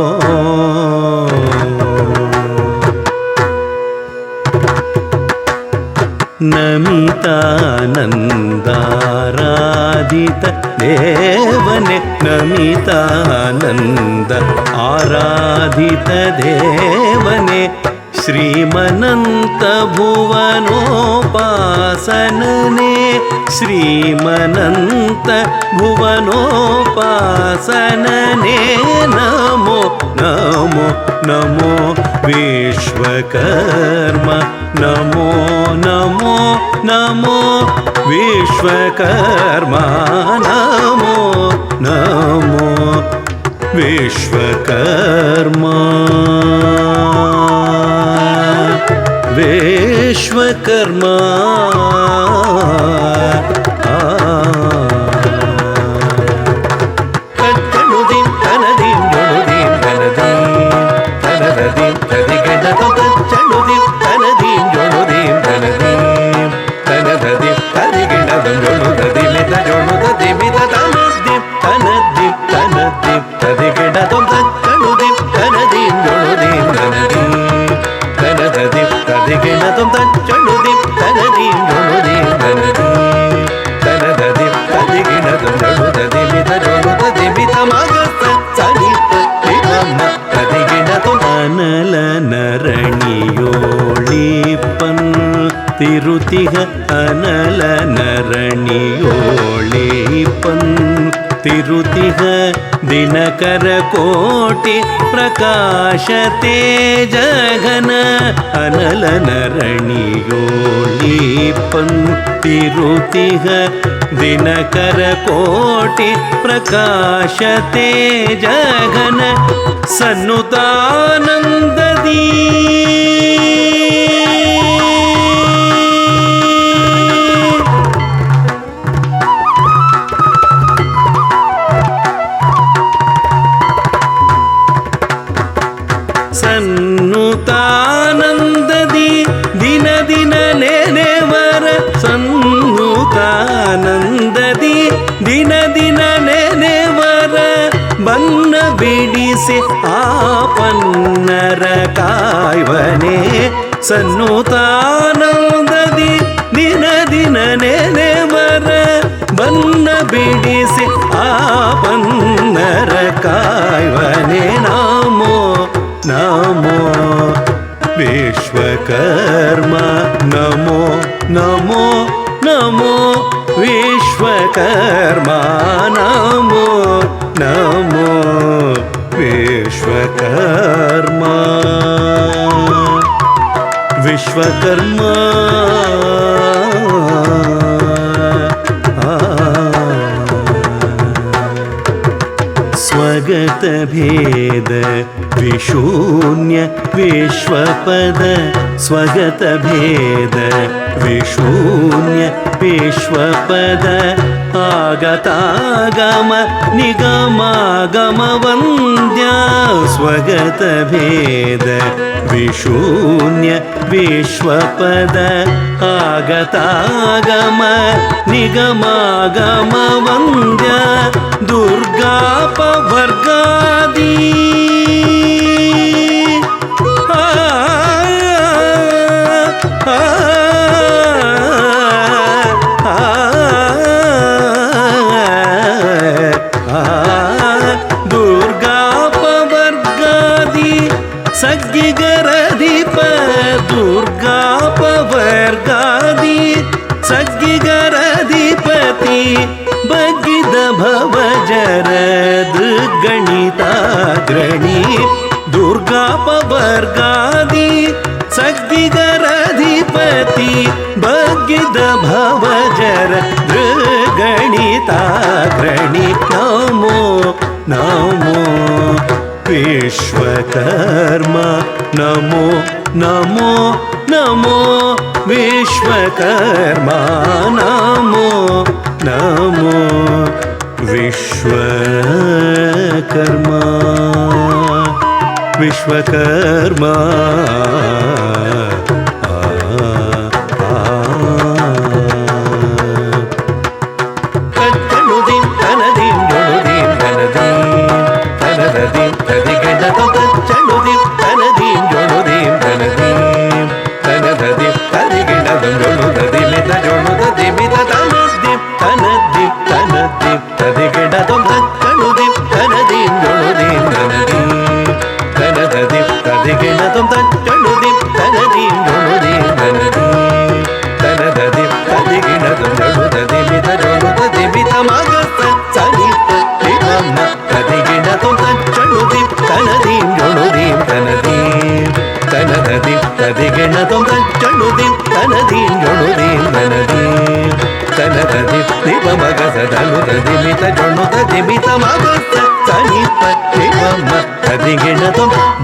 ನಮಿತಾನಂದಾರಾಧಿತ ದೇವನೇ ನಮಿತಾನಂದ ಆರಾಧಿತ ದೇವನೇ ಶ್ರೀಮನಂತ ಭುವನೋಪಾಸನನೇ ಶ್ರೀಮನಂತ ಭುವನೋಪಾಸನನೇ ನಮೋ ನಮೋ ನಮೋ ವಿಶ್ವಕರ್ಮ ನಮೋ ನಮೋ ನಮೋ ವಿಶ್ವಕರ್ಮ ನಮೋ ನಮೋ ವಿಶ್ವಕರ್ಮ ವಿಶ್ವಕರ್ಮ ಅನಲ ನರಣಿಯೋಳಿಪನ್ ತಿರುತಿಹ ಅನಲ ನರಣಿಯೋಳಿಪನ್ ತಿರುತಿಹ ದಿನಕರ ಕೋಟಿ ಪ್ರಕಾಶ ತೇಜಘನ ಅನಲ ನರಣಿಯೋಳಿಪನ್ ತಿರುತಿಹ ದಿನಕರ ಕೋಟಿ ಪ್ರಕಾಶ ತೇಜಘನ ಸನ್ನುತಾನಂದದೀ ಸನ್ನುತಾನಂದದಿ ದಿನ ದಿನ ನೆನೆವರ ಸನ್ನುತಾನಂದದಿ ದಿನ ದಿನ ನೆನೆವರ ಬನ್ನ ಬಿಡಿಸಿ ಆಪನ್ನರ ಕಾಯ್ವನೇ ಸನ್ನುತಾನಂದದಿ ದಿನ ದಿನ ನೆನೆವರ ಬನ್ನ ಬಿಡಿ ವಿಶ್ವಕರ್ಮ ನಮೋ ನಮೋ ವಿಶ್ವಕರ್ಮ ವಿಶ್ವಕರ್ಮ ಸ್ವಗತ ಭೇದ ವಿಶೂನ್ಯ ವಿಶ್ವಪದ ಸ್ವಗತ ಭೇದ ವಿಶೂನ್ಯ ವಿಶ್ವಪದ ಆಗತಾಗಮ ನಿಗಮಾಗಮ ವಂದ್ಯ ಸ್ವಗತ ಭೇದ ವಿಶೂನ್ಯ ವಿಶ್ವಪದ ಆಗತಾಗಮ ನಿಗಮಾಗಮ ವಂದ್ಯ ದುರ್ಗಾಪವರ್ಗಾದಿ ದುರ್ಗಾಪವರ್ಗಾದಿ ಸಗ್ಗಿಗರಧಿಪ ದುರ್ಗಾಪವರ್ಗಾದಿ ಸಗ್ಗಿಗರಧಿಪತಿ ಬಗ್ಗಿದ ಭವಜರದ್ ಗಣಿತಾಗ್ರಣಿ ದುರ್ಗಾಪವರ್ಗಾದಿ ಸಗ್ಗಿಗರಧಿಪತಿ ಬಗ್ಗಿದ ಭವಜರ ಗಣಿತಾಗ್ರಣಿ ನಮೋ ನಮೋ ವಿಶ್ವಕರ್ಮ ನಮೋ ನಮೋ ನಮೋ ವಿಶ್ವಕರ್ಮ ನಮೋ ನಮೋ ವಿಶ್ವಕರ್ಮ ವಿಶ್ವಕರ್ಮ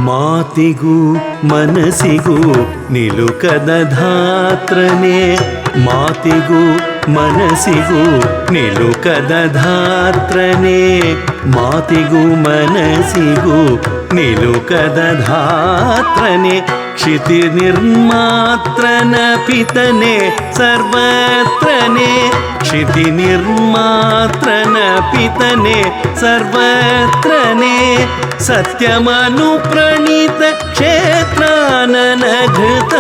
ಮಾತಿಗೂ ಮನಸ್ಸಿಗೂ ನಿಲುಕದ ಧಾತ್ರನೇ ಮಾತಿಗೂ ಮನಸ್ಸಿಗೂ ನಿಲುಕದ ಧಾತ್ರನೇ ಮಾತಿಗೂ ಮನಸ್ಸಿಗೂ ನಿಲುಕದ ಧಾತ್ರನೇ ಕ್ಷಿತಿ ನಿರ್ಮಾತ್ರನ ಪಿತನೆ ಸರ್ವತ್ರನೇ ಕ್ಷಿತಿ ನಿರ್ಮಾತ್ರನ ಪಿತನೆ ಸರ್ವತ್ರನೇ ಸತ್ಯಮನು ಪ್ರಣೀತ ಕ್ಷೇತ್ರಾನನ ಘೃತ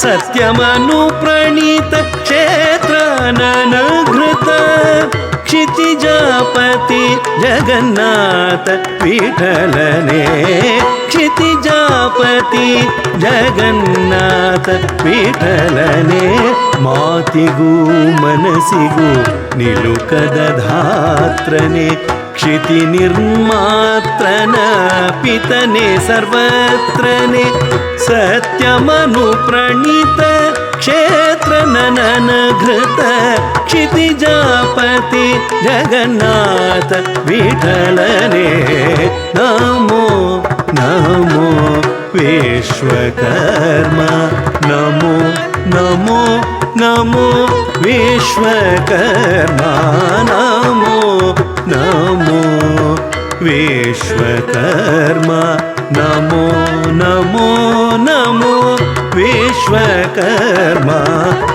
ಸತ್ಯಮನು ಪ್ರಣೀತ ಕ್ಷೇತ್ರಾನನ ಘೃತ ಕ್ಷಿತಿಜಾಪತಿ ಜಗನ್ನಾಥ ವಿಠಲನೆ ಕ್ಷಿತಿಜಾಪತಿ ಜಗನ್ನಾಥ ವಿಠಲನೆ ಮಾತಿಗೂ ಮನಸ್ಸಿಗೂ ನಿಲುಕದ ಧಾತ್ರನೆ ಕ್ಷಿತಿ ನಿರ್ಮಾತ್ರನ ಪಿತನೆ ಸರ್ವತ್ರನೆ ಸತ್ಯಮನು ಪ್ರಣೀತ ಕ್ಷೇತ್ರ ನನನ ಘೃತ ಕ್ಷಿತಿಜಾಪತಿ ಜಗನ್ನಾಥ ವಿಠಲನೆ ನಮೋ ನಮೋ ವಿಶ್ವಕರ್ಮ ನಮೋ ನಮೋ ನಮೋ ವಿಶ್ವಕರ್ಮ ನಮೋ ನಮೋ ವಿಶ್ವಕರ್ಮ ನಮೋ ನಮೋ ನಮೋ ವಿಶ್ವಕರ್ಮ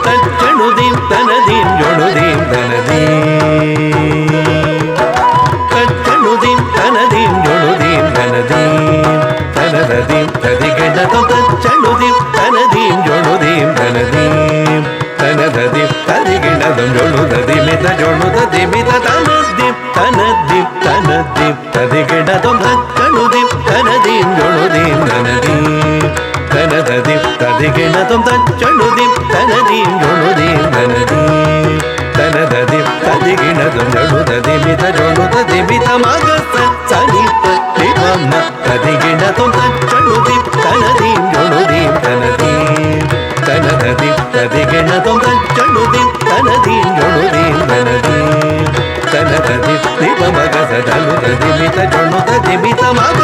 ತಚ್ಚಣುದಿಂ ತನದಿಂ ಜೊಣುದಿಂ ತನದಿ ತಚ್ಚಣುದಿಂ ತನದಿಂ ಜೊಣುದಿಂ ತನದಿ ತನದಿಂ ತದಿಗಣ ತಚ್ಚಣುದಿಂ ತನದಿಂ ಜೊಣುದಿಂ ತನದಿ ತನದಿಂ ತದಿಗಣದಂ ಜೊಣುದದಿ ಮಿತ ಜೊಣುದದಿ ಮಿತ ತನದಿಂ ತನದಿಂ ತನದಿಂ ತದಿಗಣದಂ ತಚ್ಚಣುದಿಂ ತನದಿಂ ಜೊಣುದಿಂ ತನದಿ ತನದಿಂ ತದಿಗಣದಂ ತಚ್ಚಣುದಿಂ ತನದಿಂ ಜೊಣುದಿಂ ತನದಿ ತನದಿಂ ಮಿತ ಜೊಣು ತದಿಮಿತ ಮಗ ಸನಿಪ ನಿಪಮ ತದಿಗಿಣ ತೊಂತ ಚಣುದಿ ತನದಿ ಜೊಣುದಿ ತನದಿ ತನದಿ ತದಿಗಿಣ ತೊಂತ ಚಣುದಿ ತನದಿ ಜೊಣುದಿ ತನದಿ ತನದಿ ನಿಪಮ ಗಸ ಜನು ತದಿಮಿತ ಜೊಣು ತದಿಮಿತ ಮಗ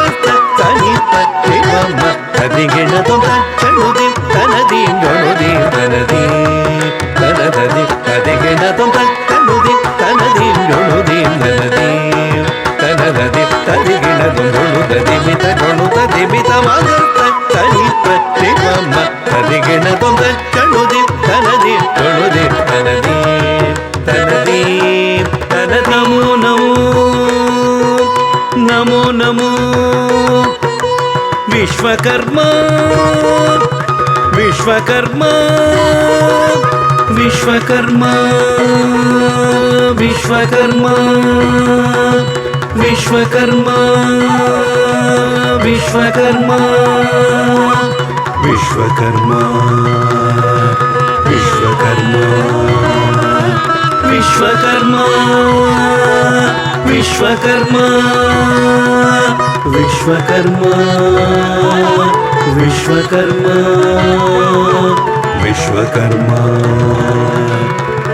ಸನಿಪ ನಿಪಮ ತದಿಗಿಣ ತೊಂತ ಚಣುದಿ ತನದಿ ಜೊಣುದಿ ತನದಿ ತನದಿ ತದಿಗಿಣ ತೊಂತ ಚಣುದಿ ತನದಿ ಜೊಣುದಿ ತನದಿ ತನದಿ ತದಿಗಿಣ ತೊಂದೊಣು ತದಿಮಿತ ಜೊಣು ತದಿಮಿತ ಮಗ ಸನಿಪ ನಿಪಮ ತದಿಗಿಣ ತೊಂತ ಚಣುದಿ ತನದಿ ಜೊಣುದಿ ತನದಿ ತನದಿ ತನ ನಮೋ ನಮೋ ನಮೋ ನಮೋ ವಿಶ್ವಕರ್ಮ ವಿಶ್ವಕರ್ಮ ವಿಶ್ವಕರ್ಮ ವಿಶ್ವಕರ್ಮ ವಿಶ್ವಕರ್ಮ ವಿಶ್ವಕರ್ಮ ವಿಶ್ವಕರ್ಮ ವಿಶ್ವಕರ್ಮ ವಿಶ್ವಕರ್ಮ ವಿಶ್ವಕರ್ಮ ವಿಶ್ವಕರ್ಮ ವಿಶ್ವಕರ್ಮ ವಿಶ್ವಕರ್ಮ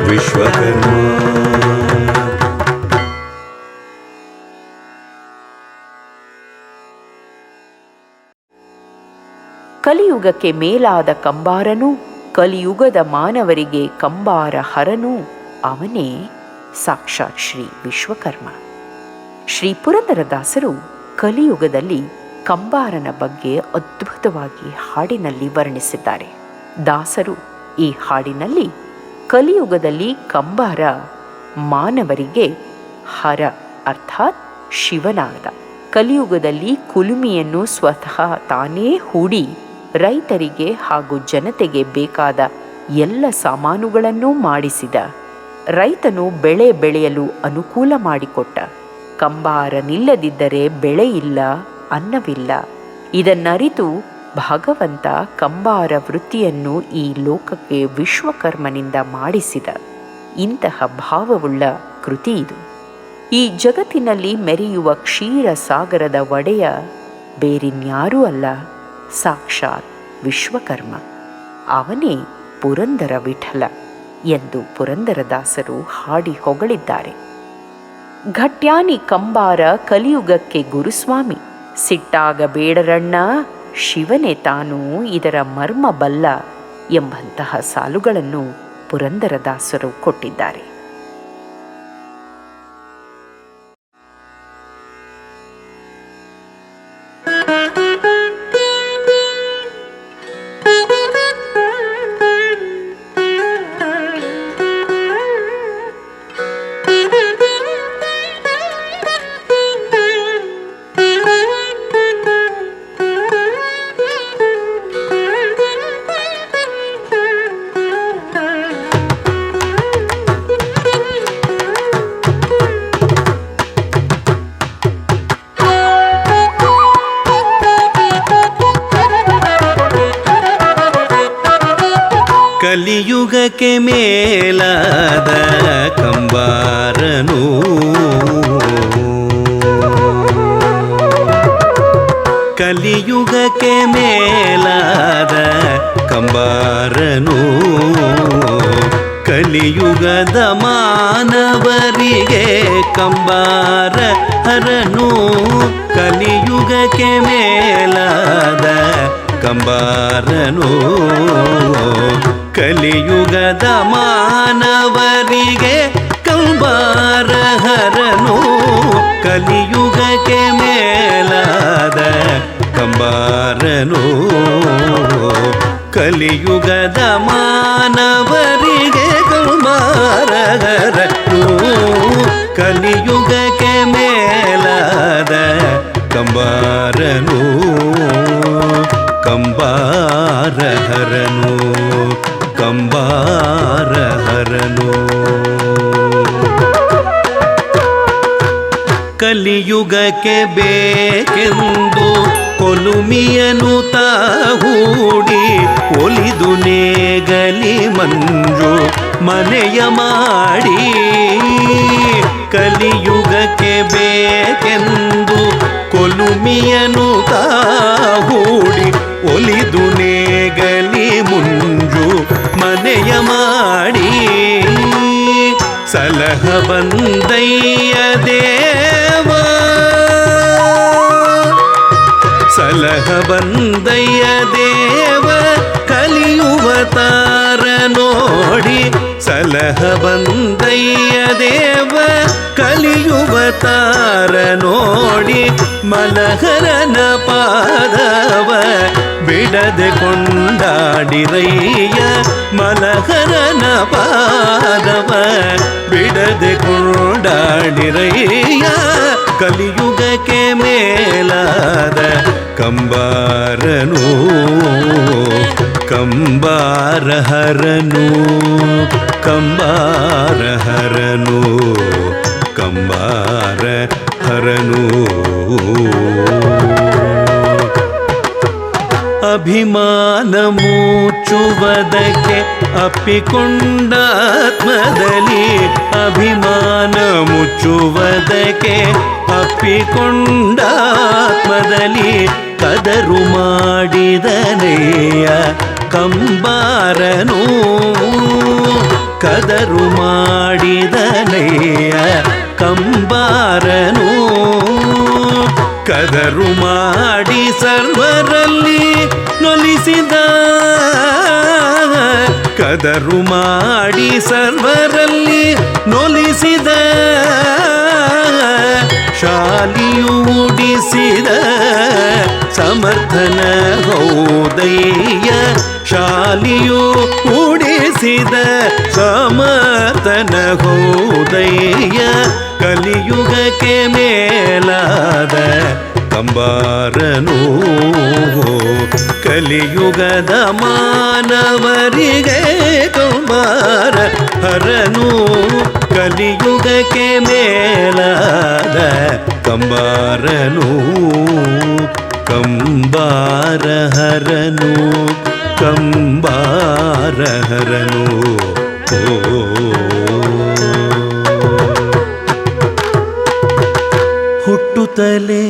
ವಿಶ್ವಕರ್ಮ ಕಲಿಯುಗಕ್ಕೆ ಮೇಲಾದ ಕಂಬಾರನು, ಕಲಿಯುಗದ ಮಾನವರಿಗೆ ಕಂಬಾರ ಹರನು, ಅವನೇ ಸಾಕ್ಷಾತ್ ಶ್ರೀ ವಿಶ್ವಕರ್ಮ. ಶ್ರೀ ಪುರಂದರದಾಸರು ಕಲಿಯುಗದಲ್ಲಿ ಕಂಬಾರನ ಬಗ್ಗೆ ಅದ್ಭುತವಾಗಿ ಹಾಡಿನಲ್ಲಿ ವರ್ಣಿಸಿದ್ದಾರೆ. ದಾಸರು ಈ ಹಾಡಿನಲ್ಲಿ ಕಲಿಯುಗದಲ್ಲಿ ಕಂಬಾರ ಮಾನವರಿಗೆ ಹರ ಅರ್ಥಾತ್ ಶಿವನಾದ, ಕಲಿಯುಗದಲ್ಲಿ ಕುಲುಮೆಯನ್ನು ಸ್ವತಃ ತಾನೇ ಹೂಡಿ ರೈತರಿಗೆ ಹಾಗೂ ಜನತೆಗೆ ಬೇಕಾದ ಎಲ್ಲ ಸಾಮಾನುಗಳನ್ನೂ ಮಾಡಿಸಿದ, ರೈತನು ಬೆಳೆ ಬೆಳೆಯಲು ಅನುಕೂಲ ಮಾಡಿಕೊಟ್ಟ, ಕಂಬಾರನಿಲ್ಲದಿದ್ದರೆ ಬೆಳೆ ಇಲ್ಲ, ಅನ್ನವಿಲ್ಲ. ಇದನ್ನರಿತು ಭಗವಂತ ಕಂಬಾರ ವೃತ್ತಿಯನ್ನು ಈ ಲೋಕಕ್ಕೆ ವಿಶ್ವಕರ್ಮನಿಂದ ಮಾಡಿಸಿದ ಇಂತಹ ಭಾವವುಳ್ಳ ಕೃತಿ ಇದು. ಈ ಜಗತ್ತಿನಲ್ಲಿ ಮೆರೆಯುವ ಕ್ಷೀರ ಸಾಗರದ ಒಡೆಯ ಬೇರಿನ್ಯಾರೂ ಅಲ್ಲ, ಸಾಕ್ಷಾತ್ ವಿಶ್ವಕರ್ಮ. ಅವನೇ ಪುರಂದರ ವಿಠಲ ಎಂದು ಪುರಂದರದಾಸರು ಹಾಡಿ ಹೊಗಳಿದ್ದಾರೆ. ಘಟ್ಯಾನಿ ಕಂಬಾರ ಕಲಿಯುಗಕ್ಕೆ ಗುರುಸ್ವಾಮಿ, ಸಿಟ್ಟಾಗಬೇಡರಣ್ಣ ಶಿವನೇ ತಾನು ಇದರ ಮರ್ಮ ಬಲ್ಲ ಎಂಬಂತಹ ಸಾಲುಗಳನ್ನು ಪುರಂದರದಾಸರು ಕೊಟ್ಟಿದ್ದಾರೆ. ಕಲಿಯುಗಕ್ಕೆ ಮೇಲಾದ ಕಂಬಾರನು, ಕಲಿಯುಗಕ್ಕೆ ಮೇಲಾದ ಕಂಬಾರನು, ಕಲಿಯುಗದ ಮಾನವರಿಗೆ ಕಂಬಾರ ಹರನು, ಕಲಿಯುಗಕ್ಕೆ ಮೇಲಾದ ಕಂಬಾರನು, ಕಲಿಯುಗದ ಮಾನವರಿಗೆ ಕಂಬಾರ ಹರನು, ಕಲಿಯುಗಕ್ಕೆ ಮೇಲಾದ ಕಂಬಾರನು, ಕಲಿಯುಗದ ಮಾನವರಿಗೆ ಕಂಬಾರ ಹರನು, ಕಲಿಯುಗಕ್ಕೆ ಮೇಲಾದ ಕಂಬಾರನು, ಕಂಬಾರ ಹರನು, ಕಂಬಾರ ಹರನು. ಕಲಿಯುಗಕ್ಕೆ ಬೇಕೆಂದು ಕೊಲುಮಿಯನು ತಾಹೂಡಿ, ಒಲಿದು ನೇಗಲಿ ಮಂಜು ಮನೆಯ ಮಾಡಿ, ಕಲಿಯುಗಕ್ಕೆ ಬೇಕೆಂದು ಕೊಲುಮಿಯನು ತಾಹೂಡಿ ಒಲಿದು ನೇಗಲಿ ಮುಂಜು ಮನೆಯ ಮಾಡಿ ಸಲಹ ಬಂದಯ್ಯ ದೇವ ಸಲಹ ಬಂದಯ್ಯ ದೇವ ಕಲಿಯುವತಾರ ನೋಡಿ ಸಲಹ ಬಂದಯ್ಯ ದೇವ ಕಲಿಯುವತಾರ ನೋಡಿ ಮಲಹರನ ಪಾದವ ಬಿಡದೆ ಕೊಂಡಾಡಿರಯ್ಯ ಮಲಹರನ ಪಾದವ ಬಿಡದೆ ಕೊಂಡಾಡಿರಯ್ಯ ಕಲಿಯುಗಕ್ಕೆ ಮೇಲಾದ ಕಂಬಾರನು ಕಂಬಾರಹರನು ಕಂಬಾರಹರನು ಕಂಬಾರಹರನು ಅಭಿಮಾನ ಮುಚ್ಚುವುದಕ್ಕೆ ಅಪ್ಪಿಕೊಂಡಾತ್ಮದಲ್ಲಿ ಅಭಿಮಾನ ಮುಚ್ಚುವುದಕ್ಕೆ ಅಪ್ಪಿಕೊಂಡಾತ್ಮದಲ್ಲಿ ಕದರು ಮಾಡಿದನೆಯ ಕಂಬಾರನು ಕದರು ಮಾಡಿದನೆಯ ಕಂಬಾರನು ಕದರು ಮಾಡಿ ಸರ್ವರಲ್ಲಿ ನೊಲಿಸಿದ ಕದರು ಮಾಡಿ ಸರ್ವರಲ್ಲಿ ನೊಲಿಸಿದ ಶಾಲಿಯು ಉಡಿಸಿದ ಸಮರ್ಥನ ಹೌದಯ್ಯ ಶಾಲಿಯು ಉಡಿಸಿದ ಸಮರ್ಥನ ಹೌದಯ್ಯ ಕಲಿಯುಗಕ್ಕೆ ಮೇಲಾದ ಕಂಬಾರನು ಕಲಿಯುಗದ ಮಾನವರಿಗೆ ಕಂಬಾರ ಹರನು ಕಲಿಯುಗಕ್ಕೆ ಮೇಲಾದ ಕಂಬಾರನು ಕಂಬಾರಹರನು ಕಂಬಾರಹರನು ಹುಟ್ಟುತ್ತಲೇ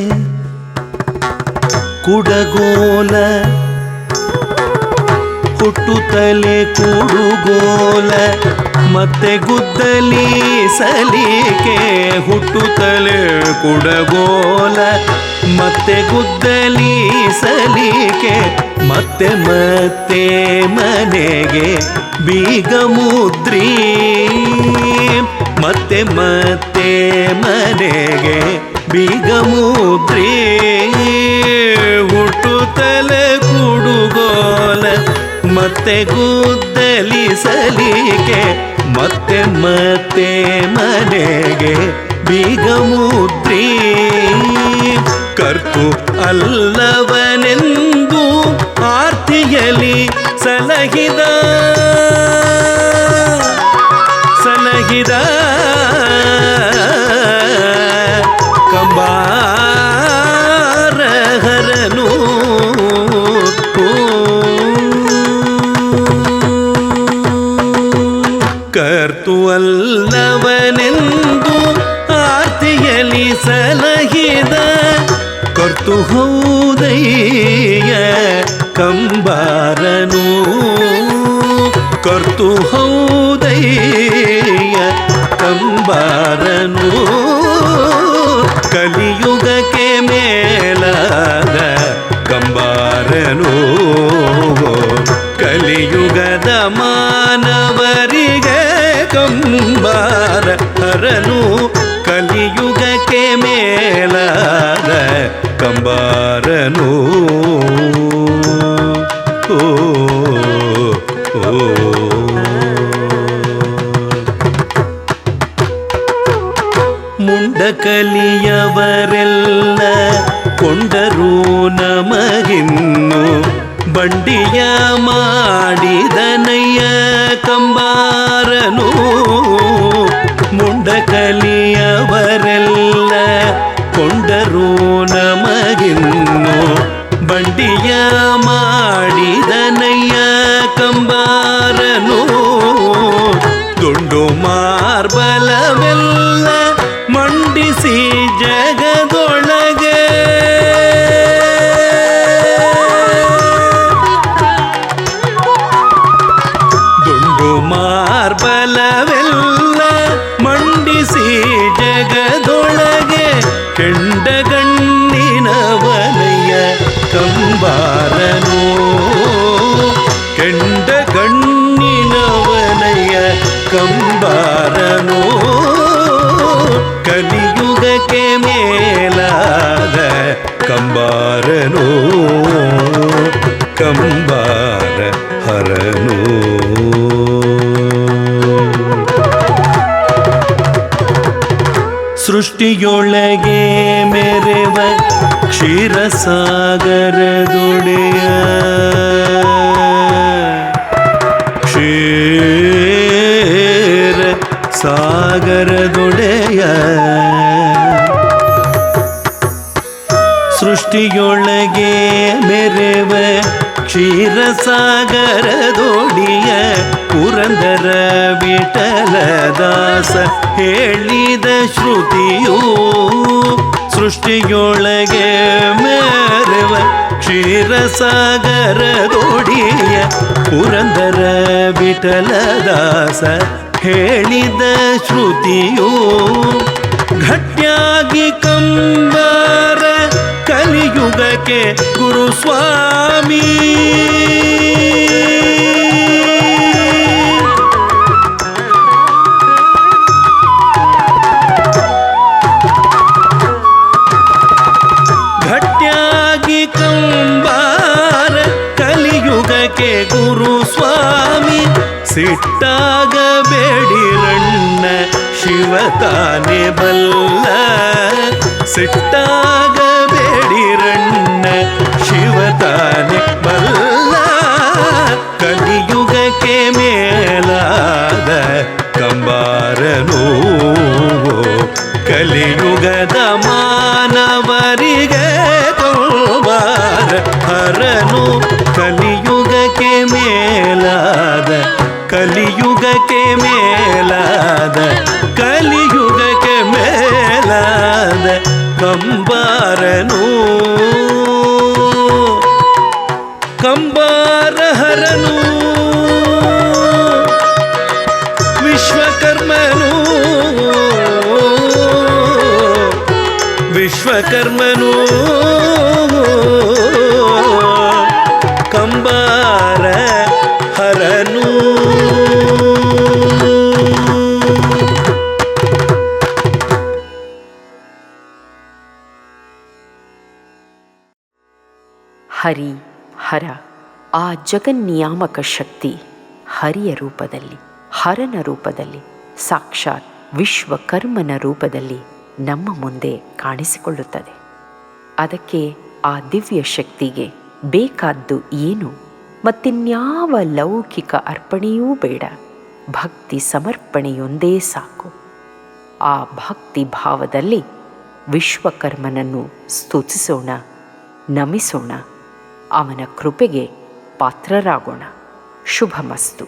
ಕುಡಗೋಲ ಹುಟ್ಟುತ್ತಲೇ ಕುಡುಗೋಲ ಮತ್ತೆ ಗುದ್ದಲಿ ಸಲಿಕೆ ಹುಟ್ಟುತ್ತಲೇ ಕುಡಗೋಲ ಮತ್ತೆ ಗುದ್ದಲಿ ಸಲಿಕೆ ಮತ್ತೆ ಮತ್ತೆ ಮನೆಗೆ ಬೀಗ ಮುದ್ರಿ ಮತ್ತೆ ಮತ್ತೆ ಮನೆಗೆ ಬೀಗ ಮುದ್ರಿ ಹುಟ್ಟುತ್ತಲೇ ಕುಡುಗೋಲ ಮತ್ತೆ ಗುದ್ದಲಿ ಸಲಿಕೆ ಮತ್ತೆ ಮತ್ತೆ ಮನೆಗೆ ಬೀಗ ಮುದ್ರಿ ಕರ್ತು ಅಲ್ಲವನೆಂದು ಆರ್ತಿಯಲಿ ಸಲಹಿದ ಸಲಹಿದ ಕಂಬಾರಹರನು ಕರ್ತು ಅಲ್ಲವನೆಂದು ಆರ್ತಿಯಲಿ ಸಲಹಿದ ಕರ್ತು ಹೌದಯ್ಯ ಕಂಬಾರನು ಕರ್ತು ಹೌದಯ್ಯ ಕಂಬಾರನು ಕಲಿಯುಗಕ್ಕೆ ಮೇಲಾದ ಕಂಬಾರನು ಕಲಿಯುಗದ ಮಾನವರಿಗೆ ಕಂಬಾರ ಹರನು ಕಲಿಯುಗಕ್ಕೆ ಮೇಲಾದ ಕಂಬಾರನು ಓ ಮುಂಡಕಲಿಯವರೆಲ್ಲ ಕೊಂಡರೂ ನಮಗಿನ್ನು ಬಂಡಿಯ ಮಾಡಿದನಯ್ಯ ಕಂಬಾರನು ಮುಂಡಕಲಿಯವರೆಲ್ಲ ಕೊಂಡರೂ ನಮಗಿನ್ನು ಬಂಡಿಯ ಮಾಡಿದನಯ್ಯ ಕಂಬಾರನು ದುಂಡು ಮಾರ್ಬಲವೆಲ್ಲ ಗುರುಮಾರ್ಬಲವೆಲ್ಲ ಮಂಡಿಸಿ ಜಗದೊಳಗೆ ಕೆಂಡಗಣ್ಣಿನವನಯ್ಯ ಕಂಬಾರನು ಕೆಂಡಗಣ್ಣಿನವನಯ್ಯ ಕಂಬಾರನು ಕಲಿಯುಗಕ್ಕೆ ಮೇಲಾದ ಕಂಬಾರನು ಕಂಬಾರ ಹರನು ಸೃಷ್ಟಿಯೊಳಗೆ ಮೆರೆವ ಕ್ಷೀರಸಾಗರದೊಡೆಯ ಕ್ಷೀರ ಸಾಗರದೊಡೆಯ ಸೃಷ್ಟಿಯೊಳಗೆ ಮೆರೆವ ಕ್ಷೀರಸಾಗರದೊಡಿಯ ಪುರಂದರ ವಿಠಲದಾಸ ಹೇಳಿದ ಶ್ರುತಿಯು ಸೃಷ್ಟಿಯೊಳಗೆ ಮೆರೆವ ಕ್ಷೀರಸಾಗರದೊಡಿಯ ಪುರಂದರ ವಿಠಲದಾಸ ಹೇಳಿದ ಶ್ರುತಿಯು ಘಟ್ಯಾಗಿ ಕಂಬಾರ ಕಲಿಯುಗಕ್ಕೆ ಗುರುಸ್ವಾಮಿ ಘಟ್ಯಾಗಿ ಕಂಬಾರ ಕಲಿಯುಗಕ್ಕೆ ಗುರುಸ್ವಾಮಿ ಸಿಟ್ಟಾಗಬೇಡಿರಣ್ಣ ಶಿವ ತಾನೇ ಬಲ್ಲ ಸಿಟ್ಟಾಗಬೇಡಿರಣ್ಣ ಶಿವ ತಾನೇ ಬಲ್ಲ ಕಲಿಯುಗಕ್ಕೆ ಮೇಲಾದ ಕಂಬಾರನು ಕಲಿಯುಗದ ಮಾನವರಿಗೆ ಕಂಬಾರ ಹರನು ಕಲಿಯುಗಕ್ಕೆ ಮೇಲಾದ ಕಲಿಯುಗಕ್ಕೆ ಮೇಲಾದ ಕಲಿಯುಗಕ್ಕೆ ಮೇಲಾದ ಕಂಬಾರನು ಕಂಬಾರ ಹರನು ವಿಶ್ವಕರ್ಮನು ವಿಶ್ವಕರ್ಮನು ಕಂಬಾರ ಹರನು ಹರಿ ಹರ ಆ ಜಗನ್ನಿಯಾಮಕ ಶಕ್ತಿ ಹರಿಯ ರೂಪದಲ್ಲಿ ಹರನ ರೂಪದಲ್ಲಿ ಸಾಕ್ಷಾತ್ ವಿಶ್ವಕರ್ಮನ ರೂಪದಲ್ಲಿ ನಮ್ಮ ಮುಂದೆ ಕಾಣಿಸಿಕೊಳ್ಳುತ್ತದೆ. ಅದಕ್ಕೆ ಆ ದಿವ್ಯ ಶಕ್ತಿಗೆ ಬೇಕಾದ್ದು ಏನು? ಮತ್ತಿನ್ಯಾವ ಲೌಕಿಕ ಅರ್ಪಣೆಯೂ ಬೇಡ, ಭಕ್ತಿ ಸಮರ್ಪಣೆಯೊಂದೇ ಸಾಕು. ಆ ಭಕ್ತಿ ಭಾವದಲ್ಲಿ ವಿಶ್ವಕರ್ಮನನ್ನು ಸ್ತುತಿಸೋಣ, ನಮಿಸೋಣ, ಅವನ ಕೃಪೆಗೆ ಪಾತ್ರರಾಗೋಣ. ಶುಭಮಸ್ತು.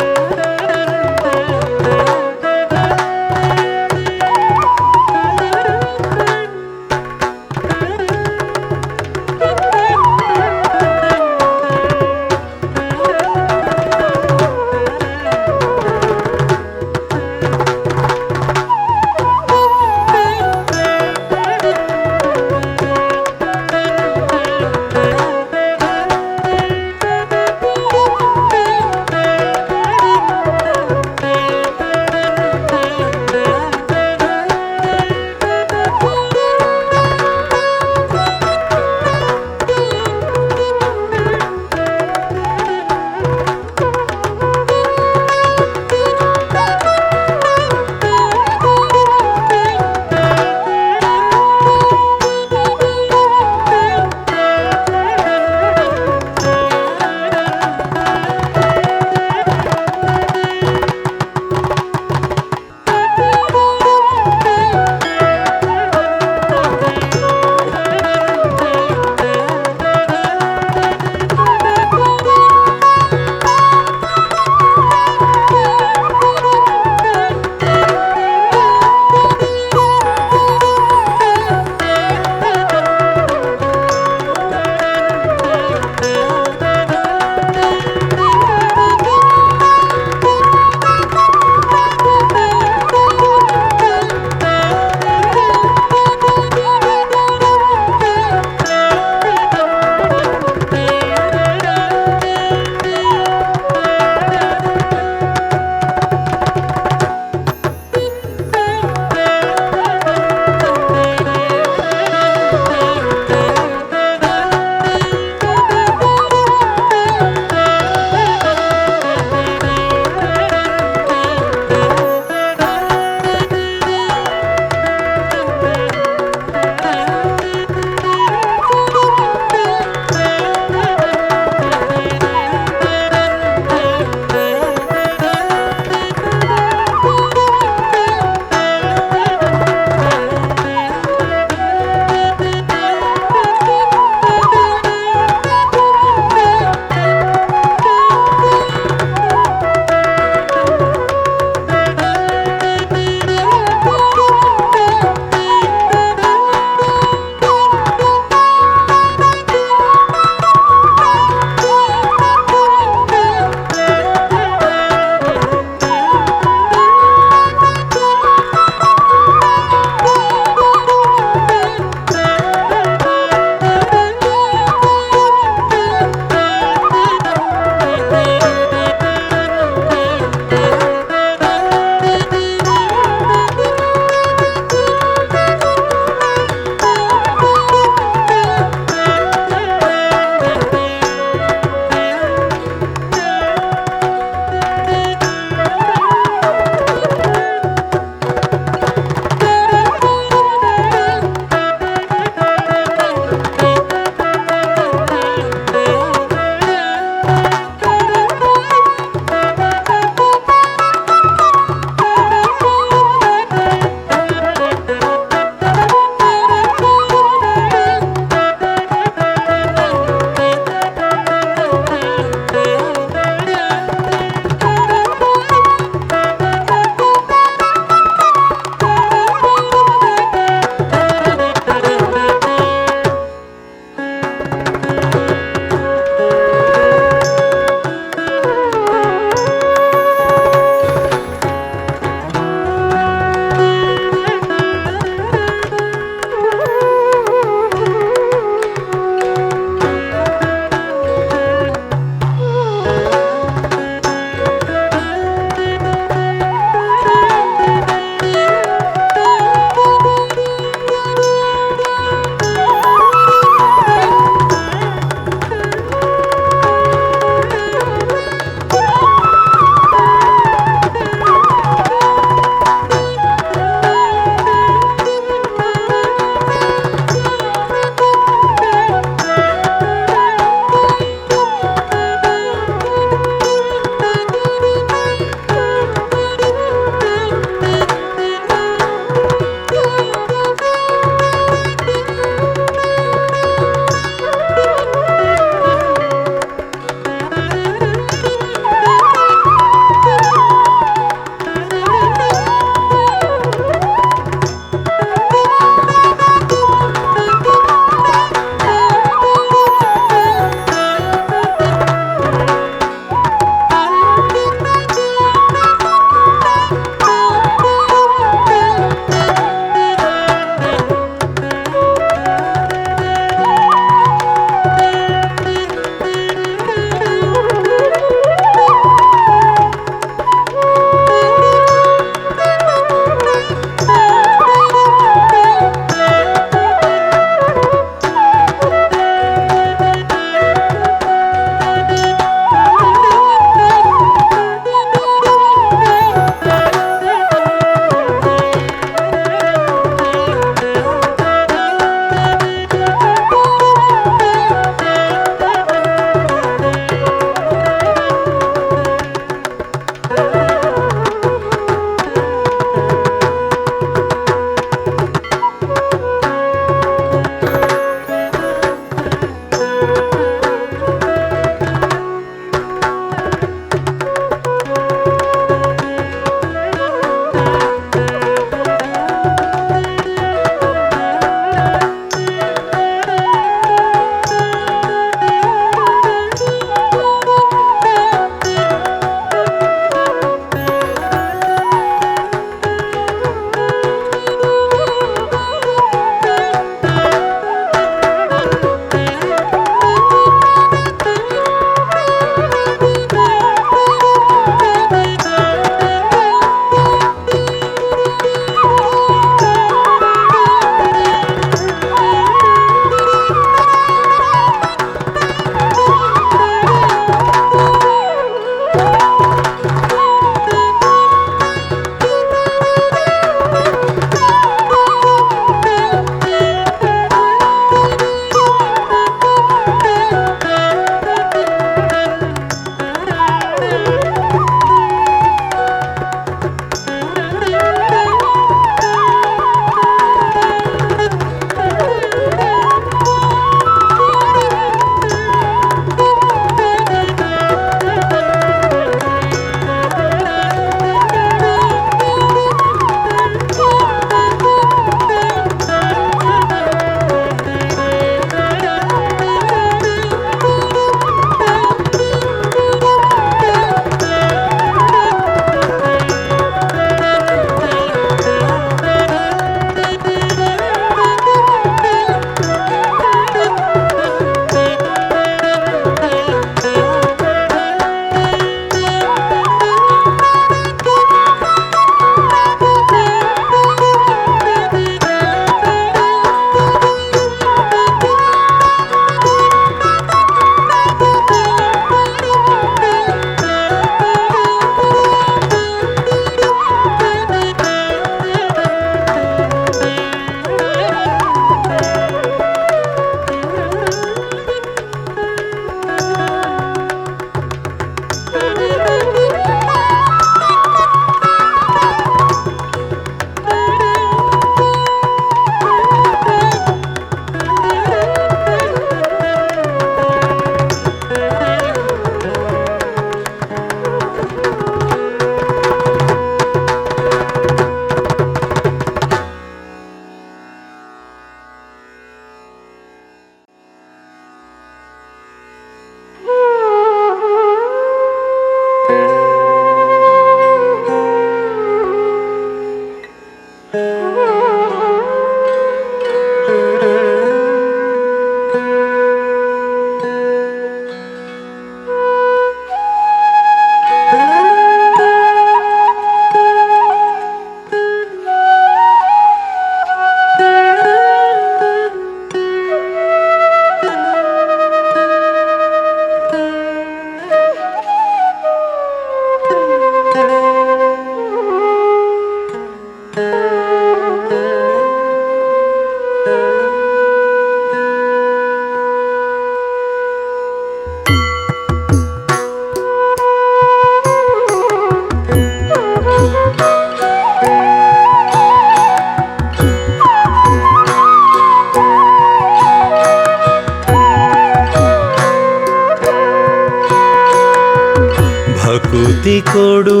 ಭಕುತಿ ಕೊಡು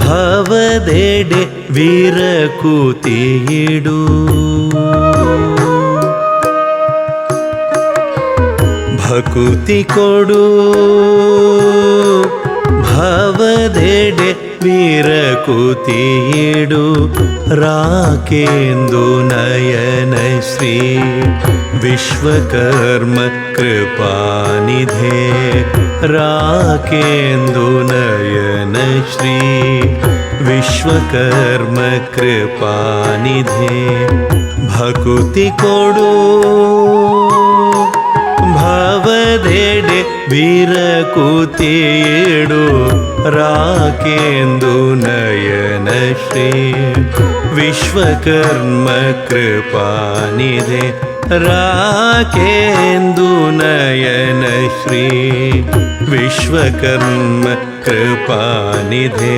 ಭವದೆಡೆ ವಿರಕುತಿಯಿಡು ಭಕುತಿ ಕೊಡು ಭವದೆಡೆ ವಿರಕುತಿಯಿಡು ರಾಕೇಂದು ನಯನ ಶ್ರೀ ವಿಶ್ವಕರ್ಮ ಕೃಪಾನಿಧೆ ರಾಕೇಂದು ನಯನ ಶ್ರೀ ವಿಶ್ವಕರ್ಮ ಕೃಪಾನಿಧೆ ಭಕುತಿ ಕೊಡು ಭವದೆಡೆ ವಿರಕುತಿಯಿಡು ರಾಕೇಂದು ನಯನ ಶ್ರೀ ವಿಶ್ವಕರ್ಮ ಕೃಪಾನಿಧೆ ರಾಕೇಂದು ನಯನ ಶ್ರೀ ವಿಶ್ವಕರ್ಮ ಕೃಪಾನಿಧೆ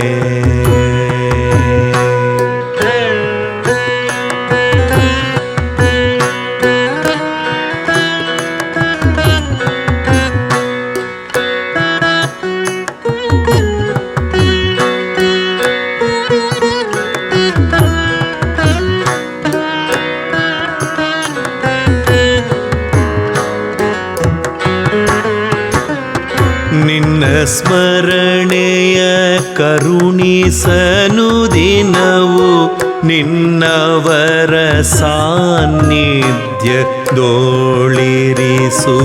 ಸ್ಮರಣೆಯ ಕರುಣಿಸನು ದಿನವು ನಿನ್ನವರ ಸಾನ್ನಿಧ್ಯ ದೋಳಿರಿಸು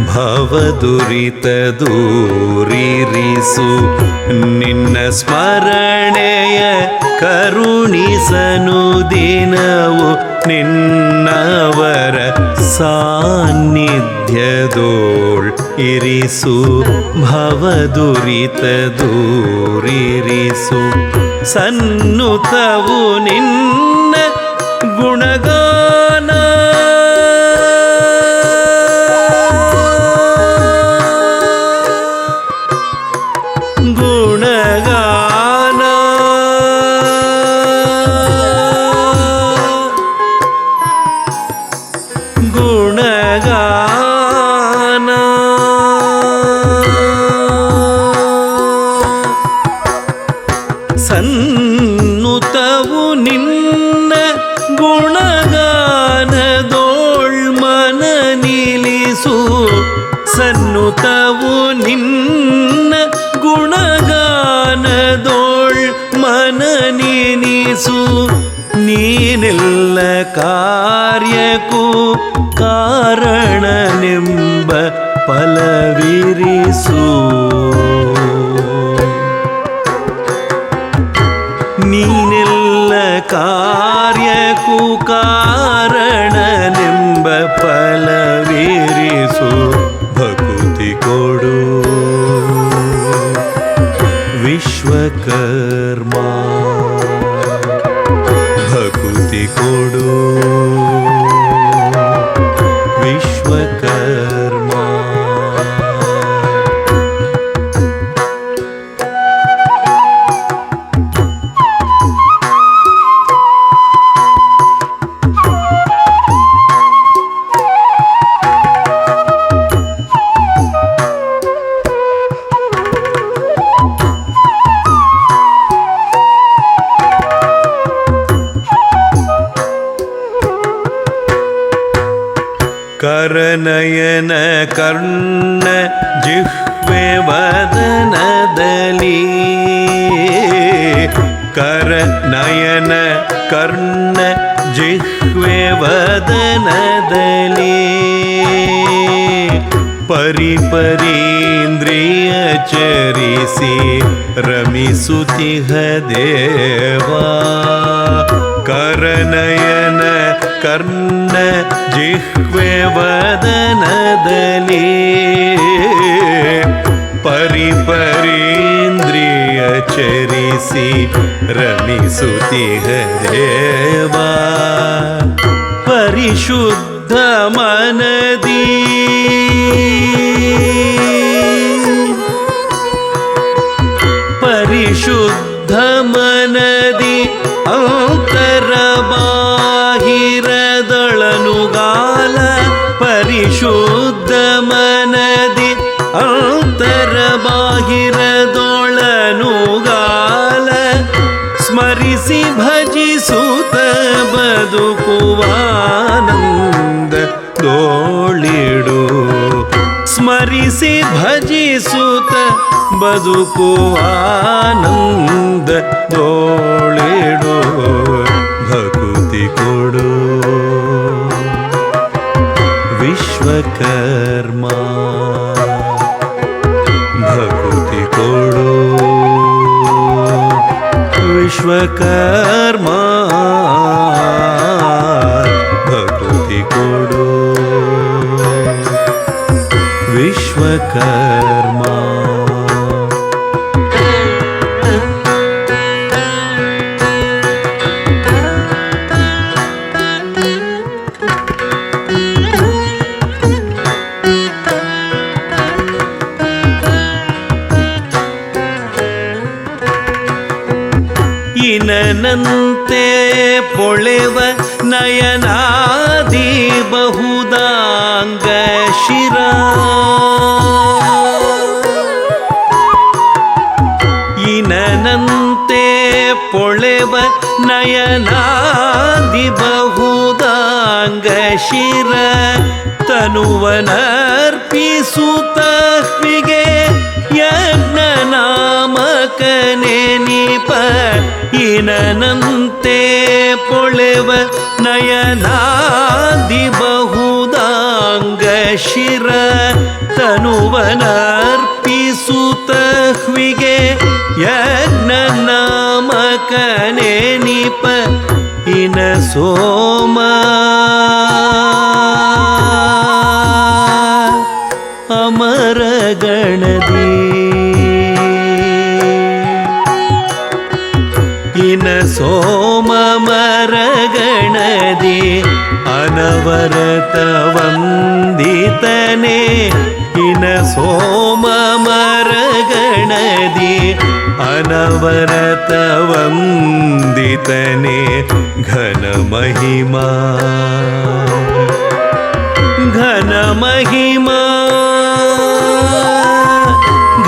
ಭವದುರಿತ ದೂರಿರಿಸು ನಿನ್ನ ಸ್ಮರಣೆಯ ಕರುಣಿಸನು ದಿನವು ನಿನ್ನವರ ಸಾನ್ನಿಧ್ಯದೋಳ್ ಇರಿಸು ಭವದುರಿತ ದೂರಿರಿಸು ಸನ್ನುತವು ನಿನ್ನ ಗುಣಗಾನ ಗುಣಗಾನ ಗುಣಗಾನ ಸನ್ನುತವು ನಿನ್ನ ಗುಣಗಾನದೋಳ್ ಮನ ನಿಲ್ಲಿಸು ಸನ್ನುತವು ನಿನ್ನ ಗುಣಗಾನದೋಳ್ ಮನ ನಿಲ್ಲಿಸು ನೀನೆಲ್ಲ ಕಾರ್ಯಕ್ಕೂ ಕಾರಣನೆಂಬ ಫಲವಿರಿಸು ನೀನೆಲ್ಲ ಕಾರ್ಯಕ್ಕೂ ಕಾರಣನೆಂಬ ಫಲವಿರಿಸು ಭಕುತಿ ಕೊಡು ವಿಶ್ವಕರ್ಮ ಭಕುತಿ ಕೊಡು ವಿಶ್ವಕರ್ಮ ಕರನಯನ ಕರ್ಣ ಜಿಹ್ವೆ ವದನದಲ್ಲಿ कर नयन कर्ण जिह्वे वदनदली परिपरीन्द्रिय चरिಸಿ रमिसुतिह देवा करनयन कर्ण जिह्वे वदनदली परिपरीन्द्रिय चरिಸಿ रमिसुतिह देवा परिशुद्ध मनदी ಪರಿಶುದ್ಧ ಮನದಿ ಅಂತರ ಬಾಹಿರದೊಳನುಗಾಲ ಪರಿಶುದ್ಧ ಮನದಿ ಅಂತರ ಬಾಹಿರದೊಳನುಗಾಲ ಸ್ಮರಿಸಿ ಭಜಿಸುತ್ತ ಬದುಕುವಾನಂದ ದೋಳಿಡು ಸ್ಮರಿಸಿ ಭಜಿಸುತ್ತ ಬದುಕುವಾನಂದ ದೋಳಿಡು ಭಕುತಿ ಕೊಡು ವಿಶ್ವಕರ್ಮ ಭಕುತಿ ಕೊಡು ವಿಶ್ವಕರ್ಮ ಭಕುತಿ ಕೊಡು ವಿಶ್ವಕರ್ಮ ಇನನಂತೆ ಪೊಳೆವ ನಯನಾದಿ ಬಹುದಾಂಗ ಶಿರ ಇನನಂತೆ ಪೊಳೆವ ನಯನಾದಿ ಬಹುದಾಂಗ ಶಿರ ತನುವನರ್ಪಿಸುತ್ತಿಗೆ ಯಜ್ಞ ನಾಮಕನೆ ನಿಪ ಇನನಂತೆ ಪೊಳೆವ ನಯನಾದಿ ಬಹುದಾಂಗ ಶಿರ ತನುವನರ್ಪಿಸುತ್ತಿಗೆ ಯಜ್ಞ ನಾಮಕನೆ ನಿಪ ಇನ ಸೋಮ ಅಮರ ಗಣದಿ ಇನ ಸೋಮ ಮರಗಣದಿ ಅನವರತ ವಂದಿತನೆ ಇನ ಸೋಮ ಮರಗಣದಿ ಅನವರತ ವಂದಿತನೆ ಘನ ಮಹಿಮಾ ಘನ ಮಹಿಮಾ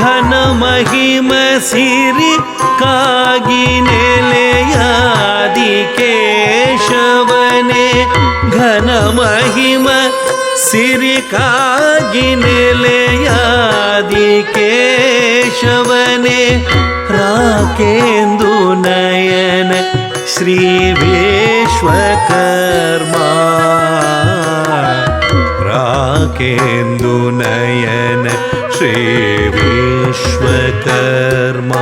ಘನ ಮಹಿಮ ಸಿರಿ ಕಾಗಿ ನೆಲೆಯಾದಿ ಕೇಶವನೆ ಘನ ಮಹಿಮ ಸಿರಿ ಕಾಗಿ ನೆಲೆಯಾದಿ ಕೇಶವನೆ ರಾಕೇಂದು ನಯನ ಶ್ರೀ ವಿಶ್ವಕರ್ಮ ರಾಕೇಂದು ನಯನ ಶ್ರೀ ವಿಶ್ವಕರ್ಮ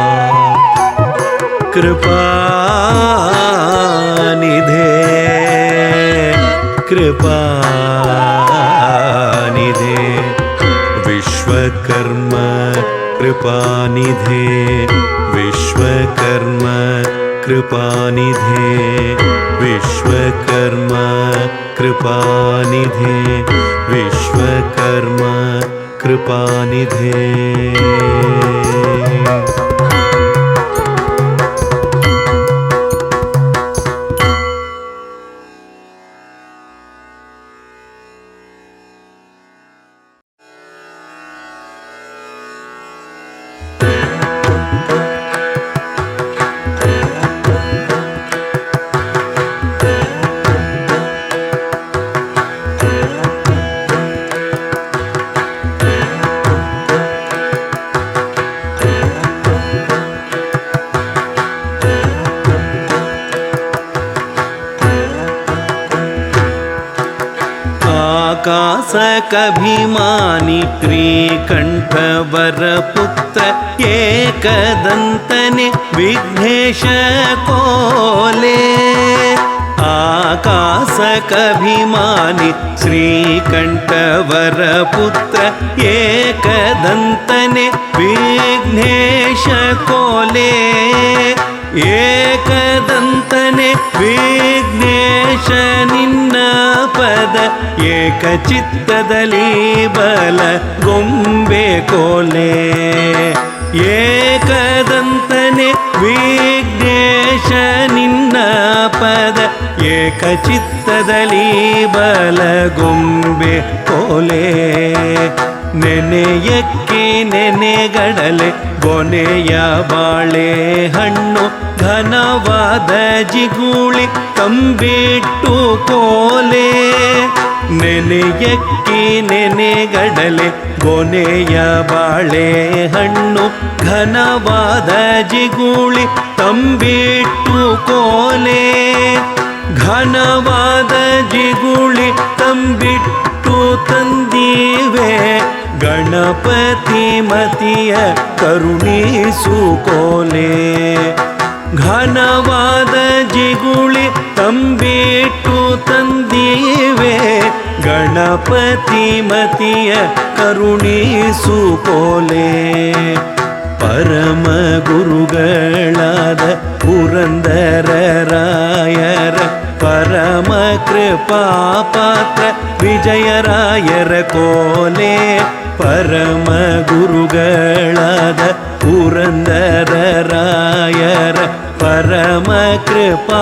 ಕೃಪಾನಿಧೆ ಕೃಪಾನಿಧೆ ವಿಶ್ವಕರ್ಮ ಕೃಪಾನಿಧೆ ವಿಶ್ವಕರ್ಮ ಕೃಪಾನಿಧೆ ವಿಶ್ವಕರ್ಮ ಕೃಪಾನಿಧೆ ವಿಶ್ವಕರ್ಮ ಕೃಪಾನಿಧೆ आकाशकभिमानि श्रीकण्ठवरपुत्र एकदन्तने विघ्नेश कोले आकाशकभिमानि श्रीकण्ठवरपुत्र एकदन्तने विघ्नेश कोले एकदन्तने विघ्नेಶ ನಿನ್ನ ಪದ ಏಕಚಿತ್ತದಲ್ಲಿ ಬಲ ಗೊಂಬೆ ಕೋಲೆ ಏಕದಂತನೆ ವಿಘ್ನೇಶ ನಿನ್ನ ಪದ ಏಕಚಿತ್ತದಲ್ಲಿ ಬಲ ಗೊಂಬೆ ಕೋಲೆ ನೆನೆಯಕ್ಕೆ ನೆನೆಗಡಲೆ ಗೊನೆಯ ಬಾಳೆ ಹಣ್ಣು ಘನವಾದ ಜಿಗುಳಿ ತಂಬಿಟ್ಟು ಕೋಲೆ ನೆನೆಯಕ್ಕೆ ನೆನೆಗಡಲೆ ಗೊನೆಯ ಬಾಳೆ ಹಣ್ಣು ಘನವಾದ ಜಿಗುಳಿ ತಂಬಿಟ್ಟು ಕೋಲೆ ಘನವಾದ ಜಿಗುಳಿ ತಂಬಿಟ್ಟು ತಂದೀವೆ ಗಣಪತಿ ಮತಿಯ ಕರುಣಿಸು ಕೋಲೆ ಘನವಾದ ಜಿಗುಳಿ ತಂಬಿಟ್ಟು ತಂದೀವೆ ಗಣಪತಿ ಮತಿಯ ಕರುಣಿಸು ಕೋಲೆ ಪರಮ ಗುರುಗಳಾದ ಪುರಂದರ ರಾಯರ ಪರಮ ಕೃಪಾ ಪಾತ್ರ ವಿಜಯರಾಯರ ಕೋಲೆ ಪರಮ ಗುರುಗಳಾದ ಪುರಂದರ ರಾಯರ ಪರಮ ಕೃಪಾ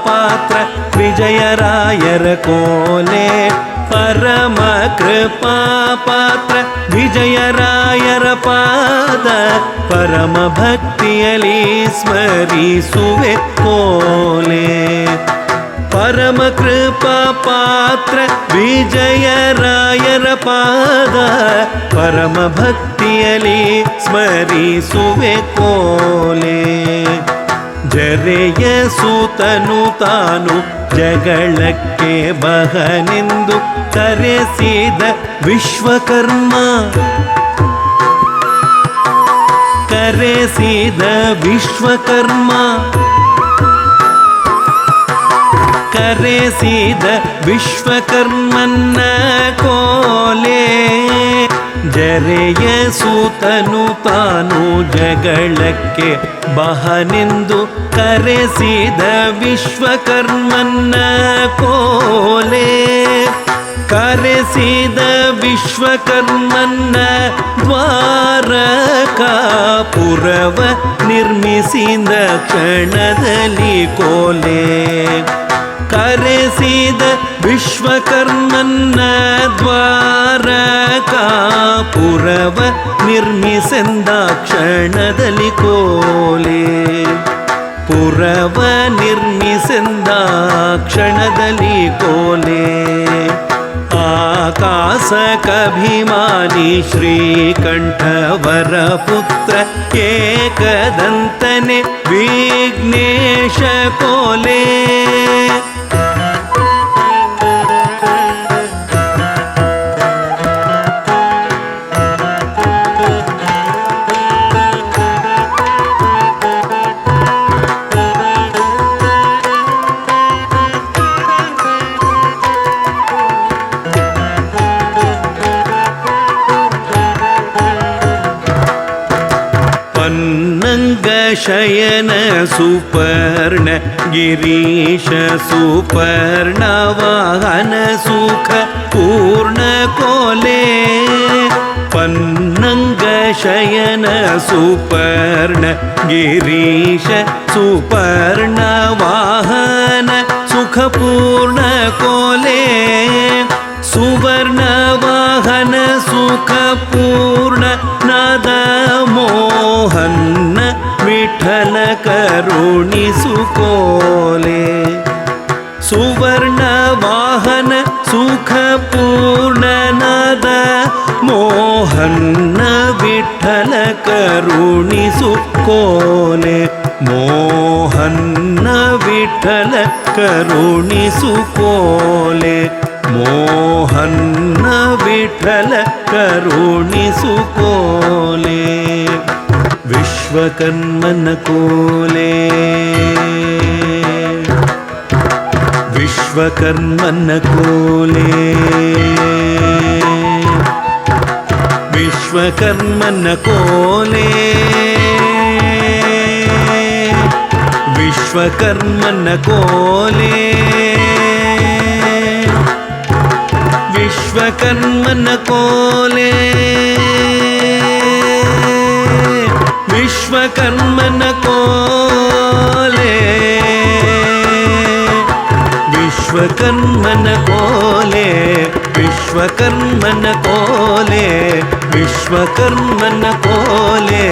ಪಾತ್ರ ವಿಜಯರಾಯರ ಕೋಲೆ ಪರಮ ಕೃಪಾ ಪಾತ್ರ ವಿಜಯರಾಯರ ಪಾದ ಪರಮ ಭಕ್ತಿಯಲ್ಲಿ ಸ್ಮರಿಸುವೆ ಕೋಲೆ ಪರಮ ಕೃಪಾ ಪಾತ್ರ ವಿಜಯರಾಯರ ಪಾದ ಪರಮ ಭಕ್ತಿಯಲ್ಲಿ ಸ್ಮರಿಸುವೆ ಕೋಲೆ ಜರೆಯ ಸೂತನು ತಾನು ಜಗಳಕ್ಕೆ ಬಹನೆಂದು ಕರೆಸಿದ ವಿಶ್ವಕರ್ಮ ಕರೆಸಿದ ವಿಶ್ವಕರ್ಮ ಕರೆಸಿದ ವಿಶ್ವಕರ್ಮನ್ನ ಕೋಲೆ ಜರೆಯ ಸೂತನು ತಾನು ಜಗಳಕ್ಕೆ ಬಹನೆಂದು ಕರೆಸಿದ ವಿಶ್ವಕರ್ಮನ್ನ ಕೋಲೆ ಕರೆಸಿದ ವಿಶ್ವಕರ್ಮನ್ನ ದ್ವಾರಕಾಪುರವ ನಿರ್ಮಿಸಿದ ಕ್ಷಣದಲ್ಲಿ ಕೋಲೆ ಕರೆಸಿದ ವಿಶ್ವಕರ್ಮನ್ನ ದ್ವಾರಕಾಪುರವ ನಿರ್ಮಿಸಿದ ಕ್ಷಣದಲ್ಲಿ ಕೋಲೆ ಪುರವ ನಿರ್ಮಿಸಿದ ಕ್ಷಣದಲ್ಲಿ ಕೋಲೆ ಆಕಾಶಕಭಿಮಾನಿ ಶ್ರೀಕಂಠವರ ಪುತ್ರ ಏಕದಂತನೆ ವಿಘ್ನೇಶ ಕೋಲೆ ಶಯನ ಸುಪರ್ಣ ಗಿರೀಶ ಸುಪರ್ಣ ವಾಹನ ಸುಖ ಪೂರ್ಣ ಕೋಲೆ ಪನ್ನಂಗ ಶಯನ ಸುಪರ್ಣ ಗಿರೀಶ ಸುಪರ್ಣ ವಾಹನ ಸುಖ ಪೂರ್ಣ ಕೋಲೆ ಸುವರ್ಣ ವಾಹನ ಸುಖ ಪೂರ್ಣ ನಾದ ಮೋಹನ್ನ ವಿಠಲ ಕರುಣಿಸು ಕೋಲೆ ಸುವರ್ಣ ವಾಹನ ಸುಖ ಪೂರ್ಣನಾದ ಮೋಹನ್ನ ವಿಠಲ ಕರುಣಿಸು ಕೋಲೆ ಮೋಹನ್ನ ವಿಠಲ ಕರುಣಿಸು ಕೋಲೆ ಮೋಹನ್ನ ವಿಠಲ ಕರುಣಿಸು ಕೋಲೆ ವಿಶ್ವಕರ್ಮನ ಕೋಲೆ ವಿಶ್ವಕರ್ಮನ ಕೋಲೆ ವಿಶ್ವಕರ್ಮನ ಕೋಲೆ ವಿಶ್ವಕರ್ಮನ ಕೋಲೆ ವಿಶ್ವಕರ್ಮನ ಕೋಲೆ ವಿಶ್ವಕರ್ಮನ ಕೋಲೆ ವಿಶ್ವಕರ್ಮನ ಕೋಲೆ ವಿಶ್ವಕರ್ಮನ ಕೋಲೆ ವಿಶ್ವಕರ್ಮನ ಕೋಲೆ